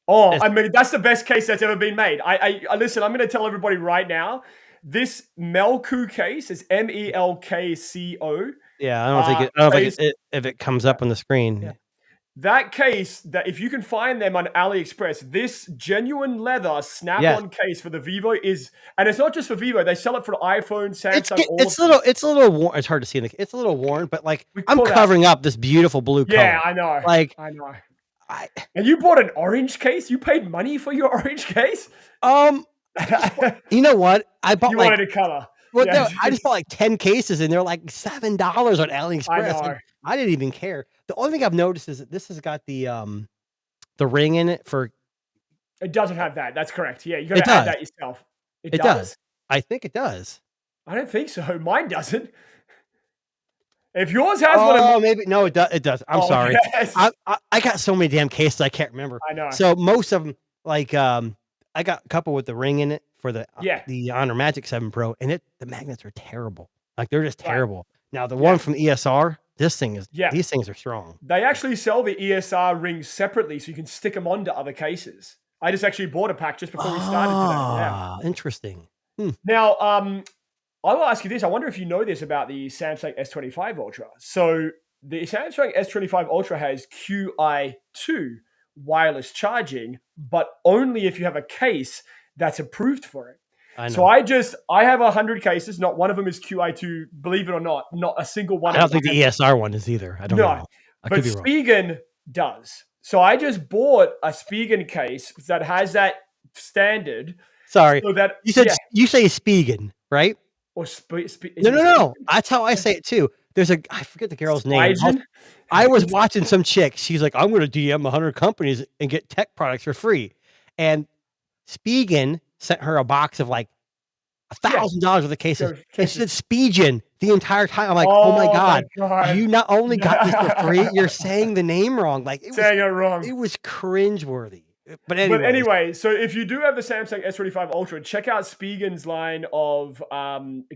Oh, I mean, that's the best case that's ever been made. I listen, I'm going to tell everybody right now, this Melco case is MELKCO. Yeah, I don't think if it comes up on the screen. Yeah. That case, that if you can find them on AliExpress, this genuine leather snap-on case for the Vivo is, and it's not just for Vivo. They sell it for iPhone, Samsung. It's a little worn. It's hard to see. It's a little worn, but like I'm covering up this beautiful blue color. Yeah, I know. Like I know. And you bought an orange case? You paid money for your orange case? You know what? I bought. You wanted a color. Well, no, I just bought like 10 cases, and they're like $7 on AliExpress. I didn't even care. The only thing I've noticed is that this has got the ring in it for. It doesn't have that. That's correct. Yeah, you got to add that yourself. It does. I think it does. I don't think so. Mine doesn't. If yours has one, maybe no, it does. I'm sorry. Yes. I got so many damn cases I can't remember. I know. So most of them, like I got a couple with the ring in it for the Honor Magic 7 Pro, and the magnets are terrible. Like they're just terrible. Now the one from ESR, these things are strong. They actually sell the ESR rings separately, so you can stick them onto other cases. I just actually bought a pack just before we started today. Yeah. Interesting. Now, I will ask you this. I wonder if you know this about the Samsung S25 Ultra. So the Samsung S25 Ultra has QI2 wireless charging, but only if you have a case that's approved for it. So I have 100 cases. Not one of them is QI2. Believe it or not a single one. I don't think the ESR one is either. I don't know. But Spigen does. So I just bought a Spigen case that has that standard. Sorry. So that you say Spigen, right? Or No. That's how I say it too. I forget the girl's name. I was watching some chick. She's like, I'm going to DM 100 companies and get tech products for free. And Spigen sent her a box of like $1,000 worth of cases. And she said Spigen the entire time. I'm like, oh my God. You not only got this for free, you're saying the name wrong. Like saying it wrong. It was cringeworthy. But anyway, so if you do have the Samsung S25 Ultra, check out Spigen's line of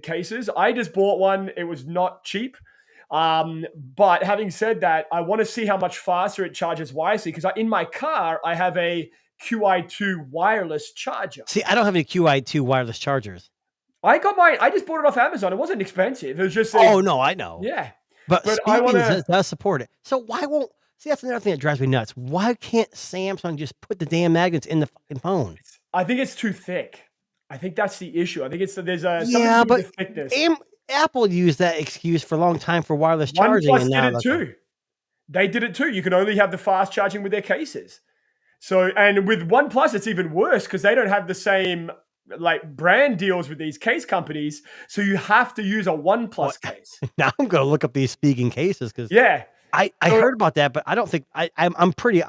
cases. I just bought one. It was not cheap. But having said that, I want to see how much faster it charges wirelessly because in my car, I have a QI2 wireless charger. See, I don't have any QI2 wireless chargers. I got mine. I just bought it off Amazon. It wasn't expensive. It was just oh no, I know. Yeah, but Spigen does support it. So why won't? See, that's another thing that drives me nuts. Why can't Samsung just put the damn magnets in the fucking phone? I think it's too thick. I think that's the issue. I think there's a but thickness. Apple used that excuse for a long time for wireless charging. OnePlus did it too. They did it too. You can only have the fast charging with their cases. So, and with OnePlus, it's even worse because they don't have the same like brand deals with these case companies. So you have to use a OnePlus case. Now I'm going to look up these Spigen cases because I heard about that, but I don't think I'm probably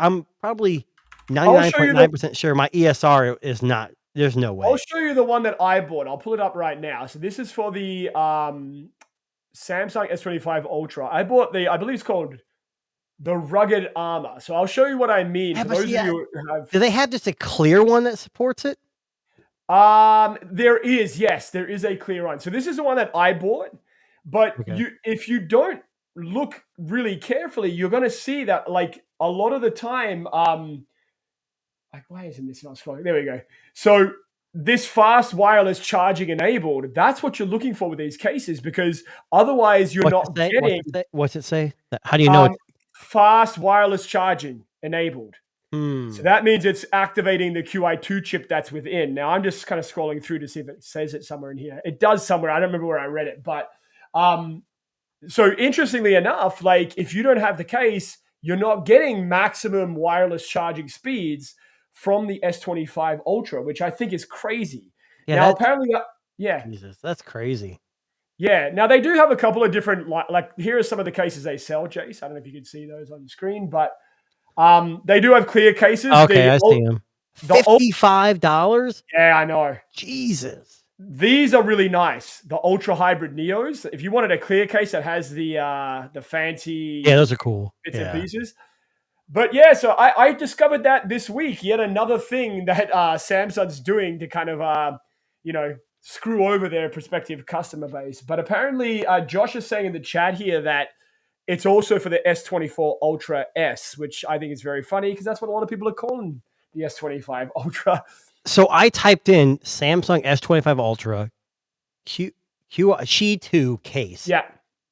99.9% sure my ESR is not. There's no way. I'll show you the one that I bought. I'll pull it up right now. So this is for the Samsung S25 Ultra. I bought I believe it's called the Rugged Armor. So I'll show you what I mean. For those of you who have, do they have just a clear one that supports it? There is a clear one. So this is the one that I bought. But if you don't look really carefully, you're going to see that like a lot of the time, like why isn't this not scrolling? There we go. So this fast wireless charging enabled, that's what you're looking for with these cases because otherwise you're not getting. What's it say? How do you know? Fast wireless charging enabled. So that means it's activating the QI2 chip that's within. Now I'm just kind of scrolling through to see if it says it somewhere in here. It does somewhere. I don't remember where I read it, but so interestingly enough, like if you don't have the case, you're not getting maximum wireless charging speeds from the S25 Ultra, which I think is crazy. Yeah, now apparently, Jesus, that's crazy. Yeah. Now they do have a couple of different, like here are some of the cases they sell, Jace. I don't know if you can see those on the screen, but they do have clear cases. Okay, I see them. $55? Yeah, I know. Jesus. These are really nice. The Ultra Hybrid Neos. If you wanted a clear case that has the fancy, those are cool bits and pieces. But yeah, so I discovered that this week. Yet another thing that Samsung's doing to kind of screw over their prospective customer base. But apparently, Josh is saying in the chat here that it's also for the S24 Ultra S, which I think is very funny because that's what a lot of people are calling the S25 Ultra. So I typed in Samsung S25 Ultra Qi2 case. Yeah.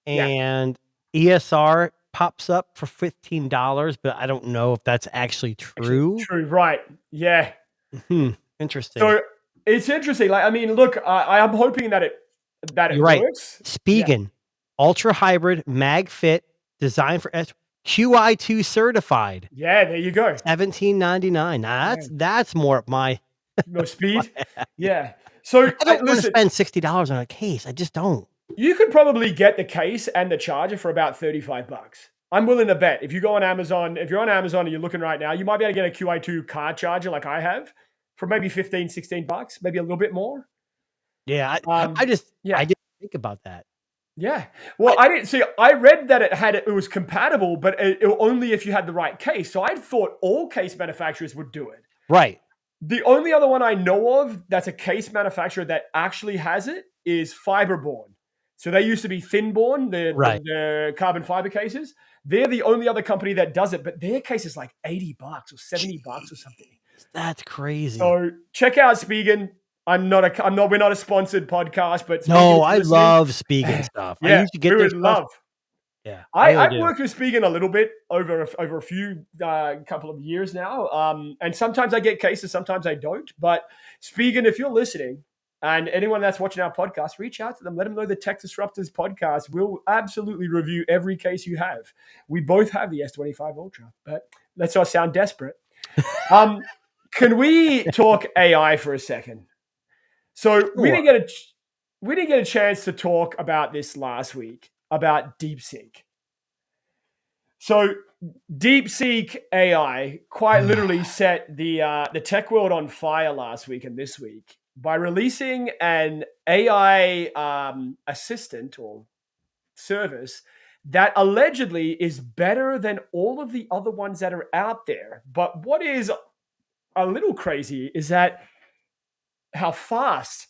And ESR pops up for $15, but I don't know if that's actually true. True, right. Yeah. Interesting. So it's interesting. Like, I mean, look, I'm hoping that it works. Spigen, Ultra Hybrid, MagFit, designed for QI2 certified. Yeah, there you go. $17.99. Now that's more up my speed. Yeah. So I don't want to spend $60 on a case. I just don't. You could probably get the case and the charger for about $35. I'm willing to bet. If you go on Amazon, if you're on Amazon and you're looking right now, you might be able to get a QI2 car charger like I have for maybe $15-$16, maybe a little bit more. Yeah, I didn't think about that. Yeah. Well, I didn't see. I read that it was compatible, but it only if you had the right case. So I thought all case manufacturers would do it. Right. The only other one I know of that's a case manufacturer that actually has it is Fiberborn. So they used to be Thinborn, the carbon fiber cases. They're the only other company that does it, but their case is like $80 or $70 or something. That's crazy. So check out Spigen. We're not a sponsored podcast, but no, I love Spigen stuff. Yeah, I used to get we would love. Yeah, I've worked with Spigen a little bit over a few couple of years now, and sometimes I get cases, sometimes I don't. But Spigen, if you're listening, and anyone that's watching our podcast, reach out to them. Let them know the Tech Disruptors podcast. We'll absolutely review every case you have. We both have the S25 Ultra, but let's not sound desperate. Can we talk AI for a second? So we didn't get we didn't get a chance to talk about this last week about DeepSeek. So DeepSeek AI quite literally set the tech world on fire last week and this week by releasing an AI assistant or service that allegedly is better than all of the other ones that are out there. But what is a little crazy is that how fast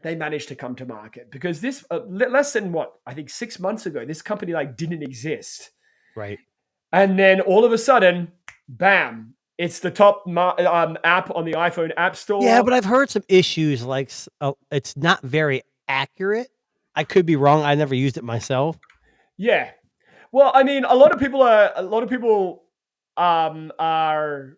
they managed to come to market, because this less than what I think 6 months ago, this company like didn't exist. Right. And then all of a sudden, bam, it's the top app on the iPhone App Store. Yeah, but I've heard some issues like it's not very accurate. I could be wrong. I never used it myself. Yeah. Well, I mean, a lot of people are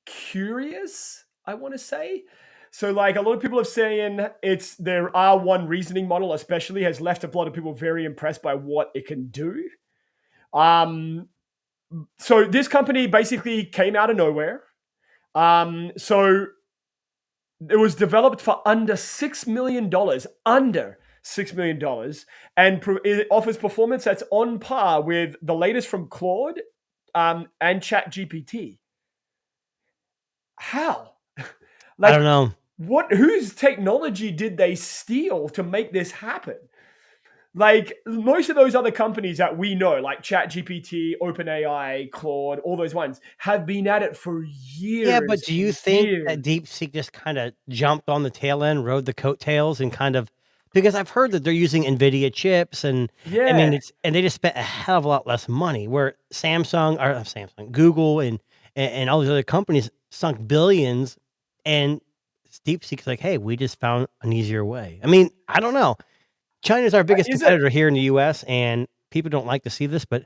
curious, I want to say. So like a lot of people are saying it's their R1 reasoning model especially has left a lot of people very impressed by what it can do. So this company basically came out of nowhere. So it was developed for under $6 million, under $6 million, and it offers performance that's on par with the latest from Claude and ChatGPT. How? I don't know. Whose technology did they steal to make this happen? Like most of those other companies that we know, like ChatGPT, OpenAI, Claude, all those ones have been at it for years. Yeah, but do you think that DeepSeek just kind of jumped on the tail end, rode the coattails, and kind of, because I've heard that they're using NVIDIA chips, and I mean, and they just spent a hell of a lot less money. Where Google, and all these other companies sunk billions, and DeepSeek's like, hey, we just found an easier way. I mean, I don't know. China's our biggest competitor here in the U.S., and people don't like to see this, but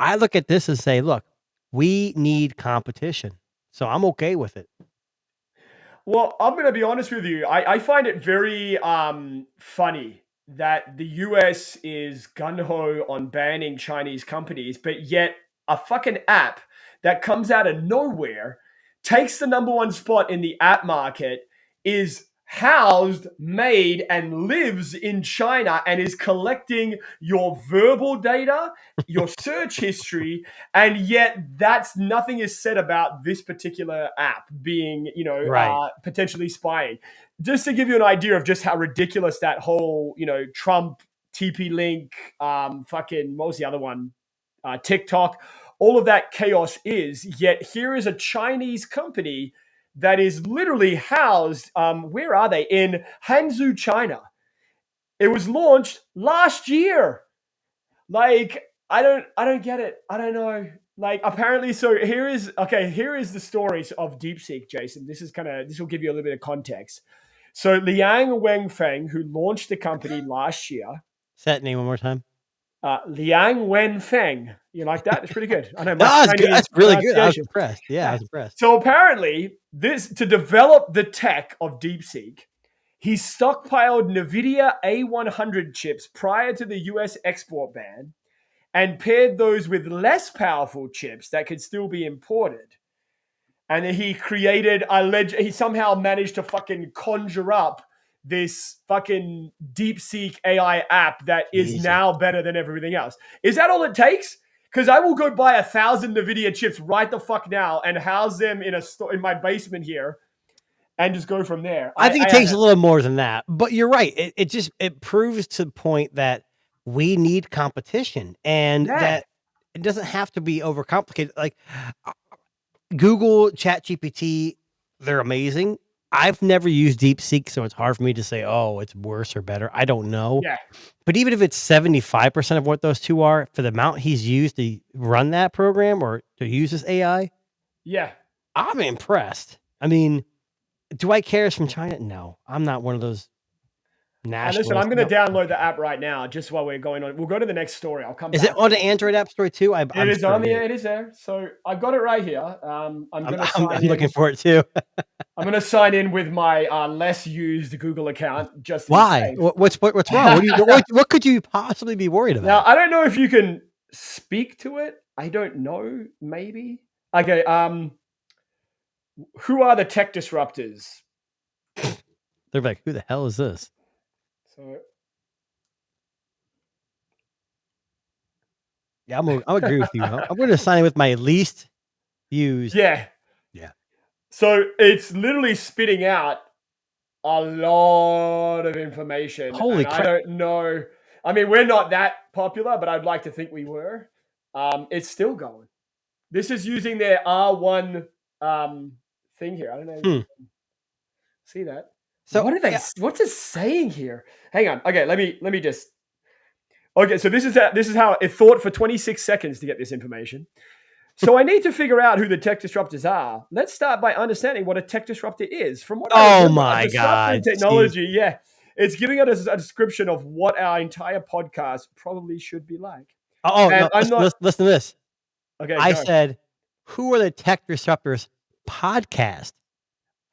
I look at this and say, look, we need competition. So I'm okay with it. Well, I'm going to be honest with you. I find it very funny that the US is gung-ho on banning Chinese companies, but yet a fucking app that comes out of nowhere, takes the #1 spot in the app market, is housed, made, and lives in China and is collecting your verbal data, your search history, and yet nothing is said about this particular app being, potentially spying. Just to give you an idea of just how ridiculous that whole, Trump, TP-Link, what was the other one? TikTok, all of that chaos is, yet here is a Chinese company that is literally housed, where are they? In Hangzhou, China. It was launched last year. Like, I don't get it. I don't know. Like, apparently, so here is the stories of DeepSeek, Jason. This will give you a little bit of context. So Liang Wenfeng, who launched the company last year. Say that name one more time. Liang Wenfeng. You like that? It's pretty good. I know. That's really good. I was impressed. Yeah, I was impressed. So apparently, to develop the tech of DeepSeek, he stockpiled NVIDIA A100 chips prior to the US export ban and paired those with less powerful chips that could still be imported. And then he somehow managed to fucking conjure up this fucking DeepSeek AI app that is now better than everything else. Is that all it takes? Because I will go buy 1,000 NVIDIA chips right the fuck now and house them in in my basement here and just go from there. I think it takes a little more than that, but you're right. It proves to the point that we need competition, and that it doesn't have to be overcomplicated. Like Google, ChatGPT, they're amazing. I've never used DeepSeek, so it's hard for me to say, oh, it's worse or better. I don't know. Yeah. But even if it's 75% of what those two are, for the amount he's used to run that program or to use this AI, I'm impressed. I mean, do I care it's from China? No, I'm not one of those nationalists. Listen, I'm going to download the app right now just while we're going on. We'll go to the next story. I'll come back. Is it on the Android App Store too? It is there. So I've got it right here. I'm looking for it too. I'm going to sign in with my less used Google account. Just why? What's wrong? What could you possibly be worried about? Now, I don't know if you can speak to it. I don't know. Maybe. Okay. Who are the tech disruptors? They're like, who the hell is this? So yeah, I'll agree with you. I'm going to sign with my least used. Yeah. So it's literally spitting out a lot of information. Holy and crap. I don't know. I mean, we're not that popular, but I'd like to think we were. It's still going. This is using their R1 thing here. I don't know if you can see that. So what are they? Yeah. What's it saying here? Hang on. Okay, let me just. Okay, so this is how it thought for 26 seconds to get this information. So I need to figure out who the tech disruptors are. Let's start by understanding what a tech disruptor is. From what I remember, my God, technology, yeah, it's giving us a description of what our entire podcast probably should be like. No, listen to this. Okay, I said, who are the tech disruptors podcast?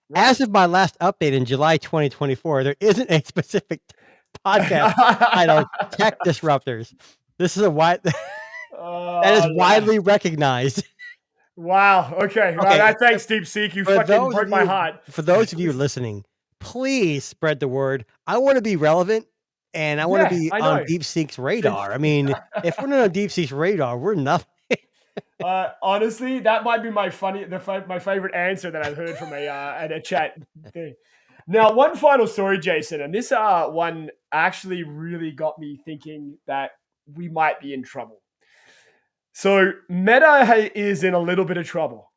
Right. As of my last update in July 2024, there isn't a specific podcast titled Tech Disruptors. This is a wide that is widely recognized. Wow. Okay. Well, thanks, DeepSeek. You fucking broke my heart. For those of you listening, please spread the word. I want to be relevant, and I want to be on DeepSeek's radar. I mean, if we're not on DeepSeek's radar, we're nothing. Honestly, that might be my favorite answer that I've heard from a chat thing. Now, one final story, Jason, and this one actually really got me thinking that we might be in trouble. So Meta is in a little bit of trouble.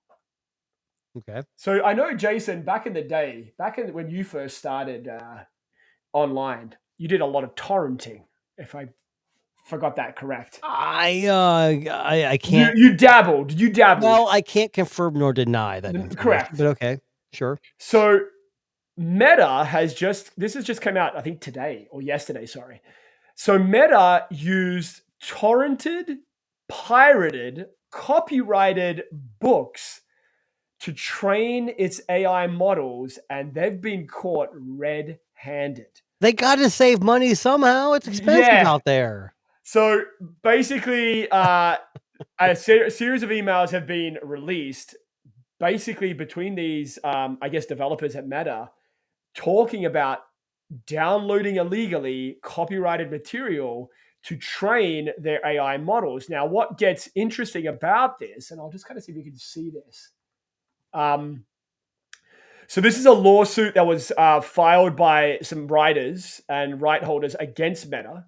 Okay. So I know, Jason, back in the day, when you first started online, you did a lot of torrenting, if I forgot that correct. I can't. You dabbled. Well, I can't confirm nor deny that. Correct. But okay, sure. So Meta this has just come out, I think today or yesterday, sorry. So Meta used torrented, pirated, copyrighted books to train its AI models, and they've been caught red-handed. They got to save money somehow. It's expensive out there. So basically, a series of emails have been released, basically between these, developers at Meta, talking about downloading illegally copyrighted material to train their AI models. Now, what gets interesting about this, and I'll just kind of see if you can see this. So this is a lawsuit that was filed by some writers and right holders against Meta.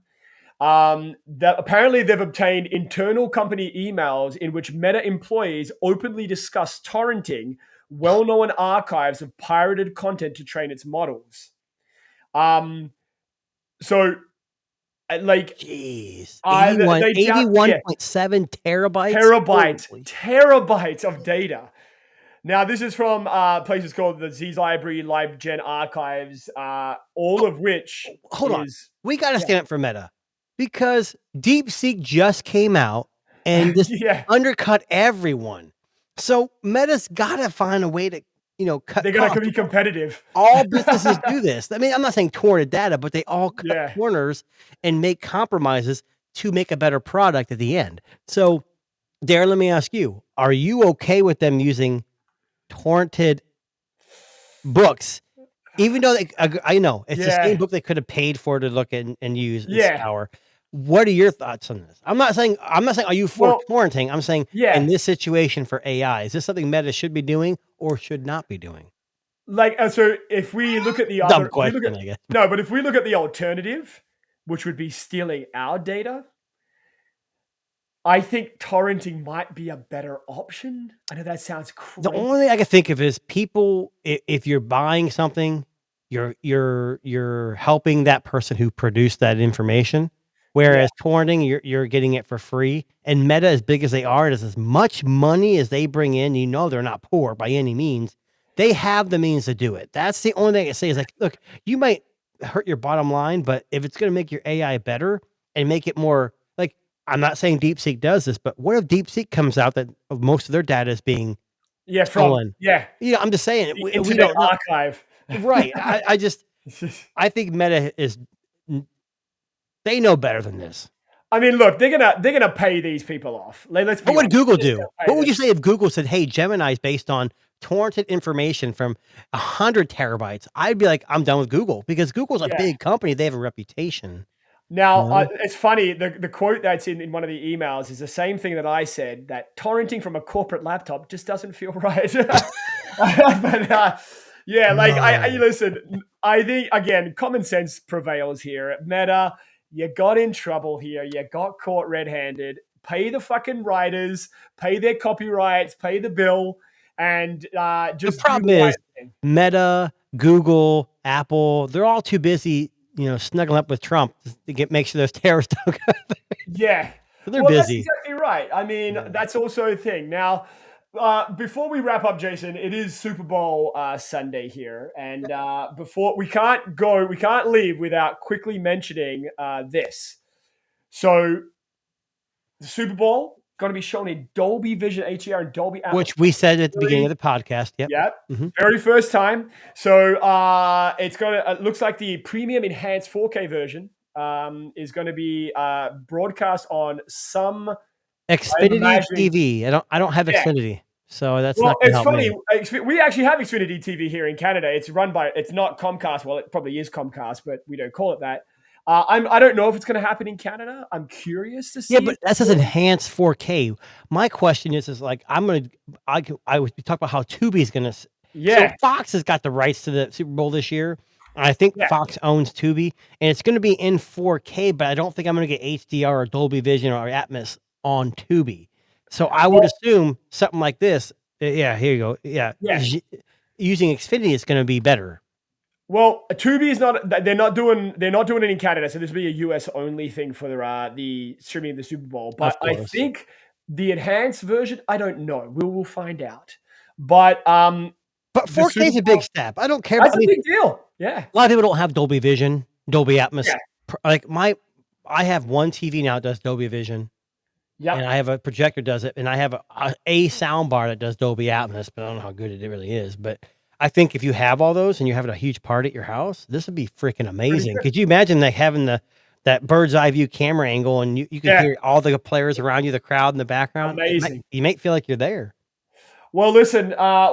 That apparently they've obtained internal company emails in which Meta employees openly discuss torrenting well-known archives of pirated content to train its models. So, like, jeez, 81.7 terabytes of data. Now, this is from places called the Z Library, LibGen Archives, all of which. Hold on, we got to stand up for Meta because DeepSeek just came out and this undercut everyone. So Meta's got to find a way to, cut. They're going to be competitive. All businesses do this. I mean, I'm not saying torrent data, but they all cut corners and make compromises to make a better product at the end. So, Darren, let me ask you: are you okay with them using torrented books? Even though I know it's the same book they could have paid for to look at and use this hour. What are your thoughts on this? I'm not saying are you for torrenting? I'm saying in this situation for AI, is this something Meta should be doing or should not be doing? Like, so if we look at the dumb other question, I guess. No, but if we look at the alternative, which would be stealing our data, I think torrenting might be a better option. I know that sounds crazy. The only thing I can think of is people, if you're buying something, you're helping that person who produced that information. Whereas torrenting, you're getting it for free. And Meta, as big as they are, is as much money as they bring in. They're not poor by any means. They have the means to do it. That's the only thing I can say is like, look, you might hurt your bottom line, but if it's going to make your AI better and make it more like, I'm not saying DeepSeek does this, but what if DeepSeek comes out that most of their data is being stolen? I'm just saying we don't archive. Right. I think Meta is. They know better than this. I mean, look, they're gonna pay these people off. What would Google do? What would you say if Google said, "Hey, Gemini is based on torrented information from 100 terabytes, I'd be like, I'm done with Google, because Google's a big company. They have a reputation. Now, it's funny. The quote that's in one of the emails is the same thing that I said, that torrenting from a corporate laptop just doesn't feel right. But I listen, I think, again, common sense prevails here. Meta, you got in trouble here. You got caught red-handed. Pay the fucking writers, pay their copyrights, pay the bill, and just the problem is Meta, Google, Apple, they're all too busy, snuggling up with Trump to make sure those terrorists don't go there. Yeah. So they're busy. That's exactly right. I mean, that's also a thing. Now, before we wrap up, Jason, it is Super Bowl Sunday here. And before we can't leave without quickly mentioning this. So the Super Bowl going to be shown in Dolby Vision HDR and Dolby Atmos, which we said at the beginning of the podcast. Yep. Very first time. So it looks like the premium enhanced 4K version is going to be broadcast on some Xfinity TV. I don't have Xfinity, so that's not going to help me. We actually have Xfinity TV here in Canada. It's not Comcast. Well, it probably is Comcast, but we don't call it that. I don't know if it's going to happen in Canada. I'm curious to see. Yeah, but that says enhanced 4K. My question is like, I was talking about how Tubi is going to. Yeah. So Fox has got the rights to the Super Bowl this year. I think Fox owns Tubi, and it's going to be in 4K, but I don't think I'm going to get HDR or Dolby Vision or Atmos on Tubi. So I would assume something like this. Yeah, here you go. Yeah. Using Xfinity is going to be better. Well, Tubi is not. They're not doing it in Canada, so this will be a US only thing for the streaming of the Super Bowl. But I think the enhanced version, I don't know. We will find out. But 4K is a big step. I don't care. That's a big deal. Yeah. A lot of people don't have Dolby Vision, Dolby Atmos. Yeah. Like I have one TV now that does Dolby Vision. Yeah. And I have a projector that does it, and I have a sound bar that does Dolby Atmos, but I don't know how good it really is. But I think if you have all those and you're having a huge party at your house, this would be freaking amazing. Could you imagine having that bird's eye view camera angle, and you can hear all the players around you, the crowd in the background? Amazing. You might feel like you're there. Well, listen,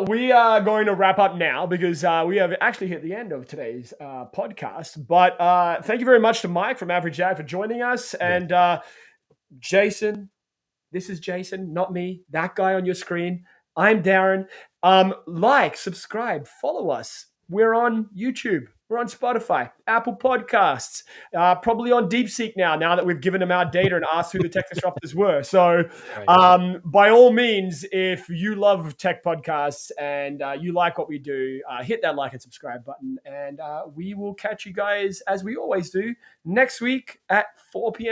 we are going to wrap up now because we have actually hit the end of today's podcast. But thank you very much to Mike from Average Jag for joining us. And Jason, this is Jason, not me, that guy on your screen. I'm Darren. Like, subscribe, follow us. We're on YouTube. We're on Spotify, Apple Podcasts, probably on DeepSeek now that we've given them our data and asked who the tech disruptors were. So by all means, if you love tech podcasts and you like what we do, hit that like and subscribe button. And we will catch you guys, as we always do, next week at 4 p.m.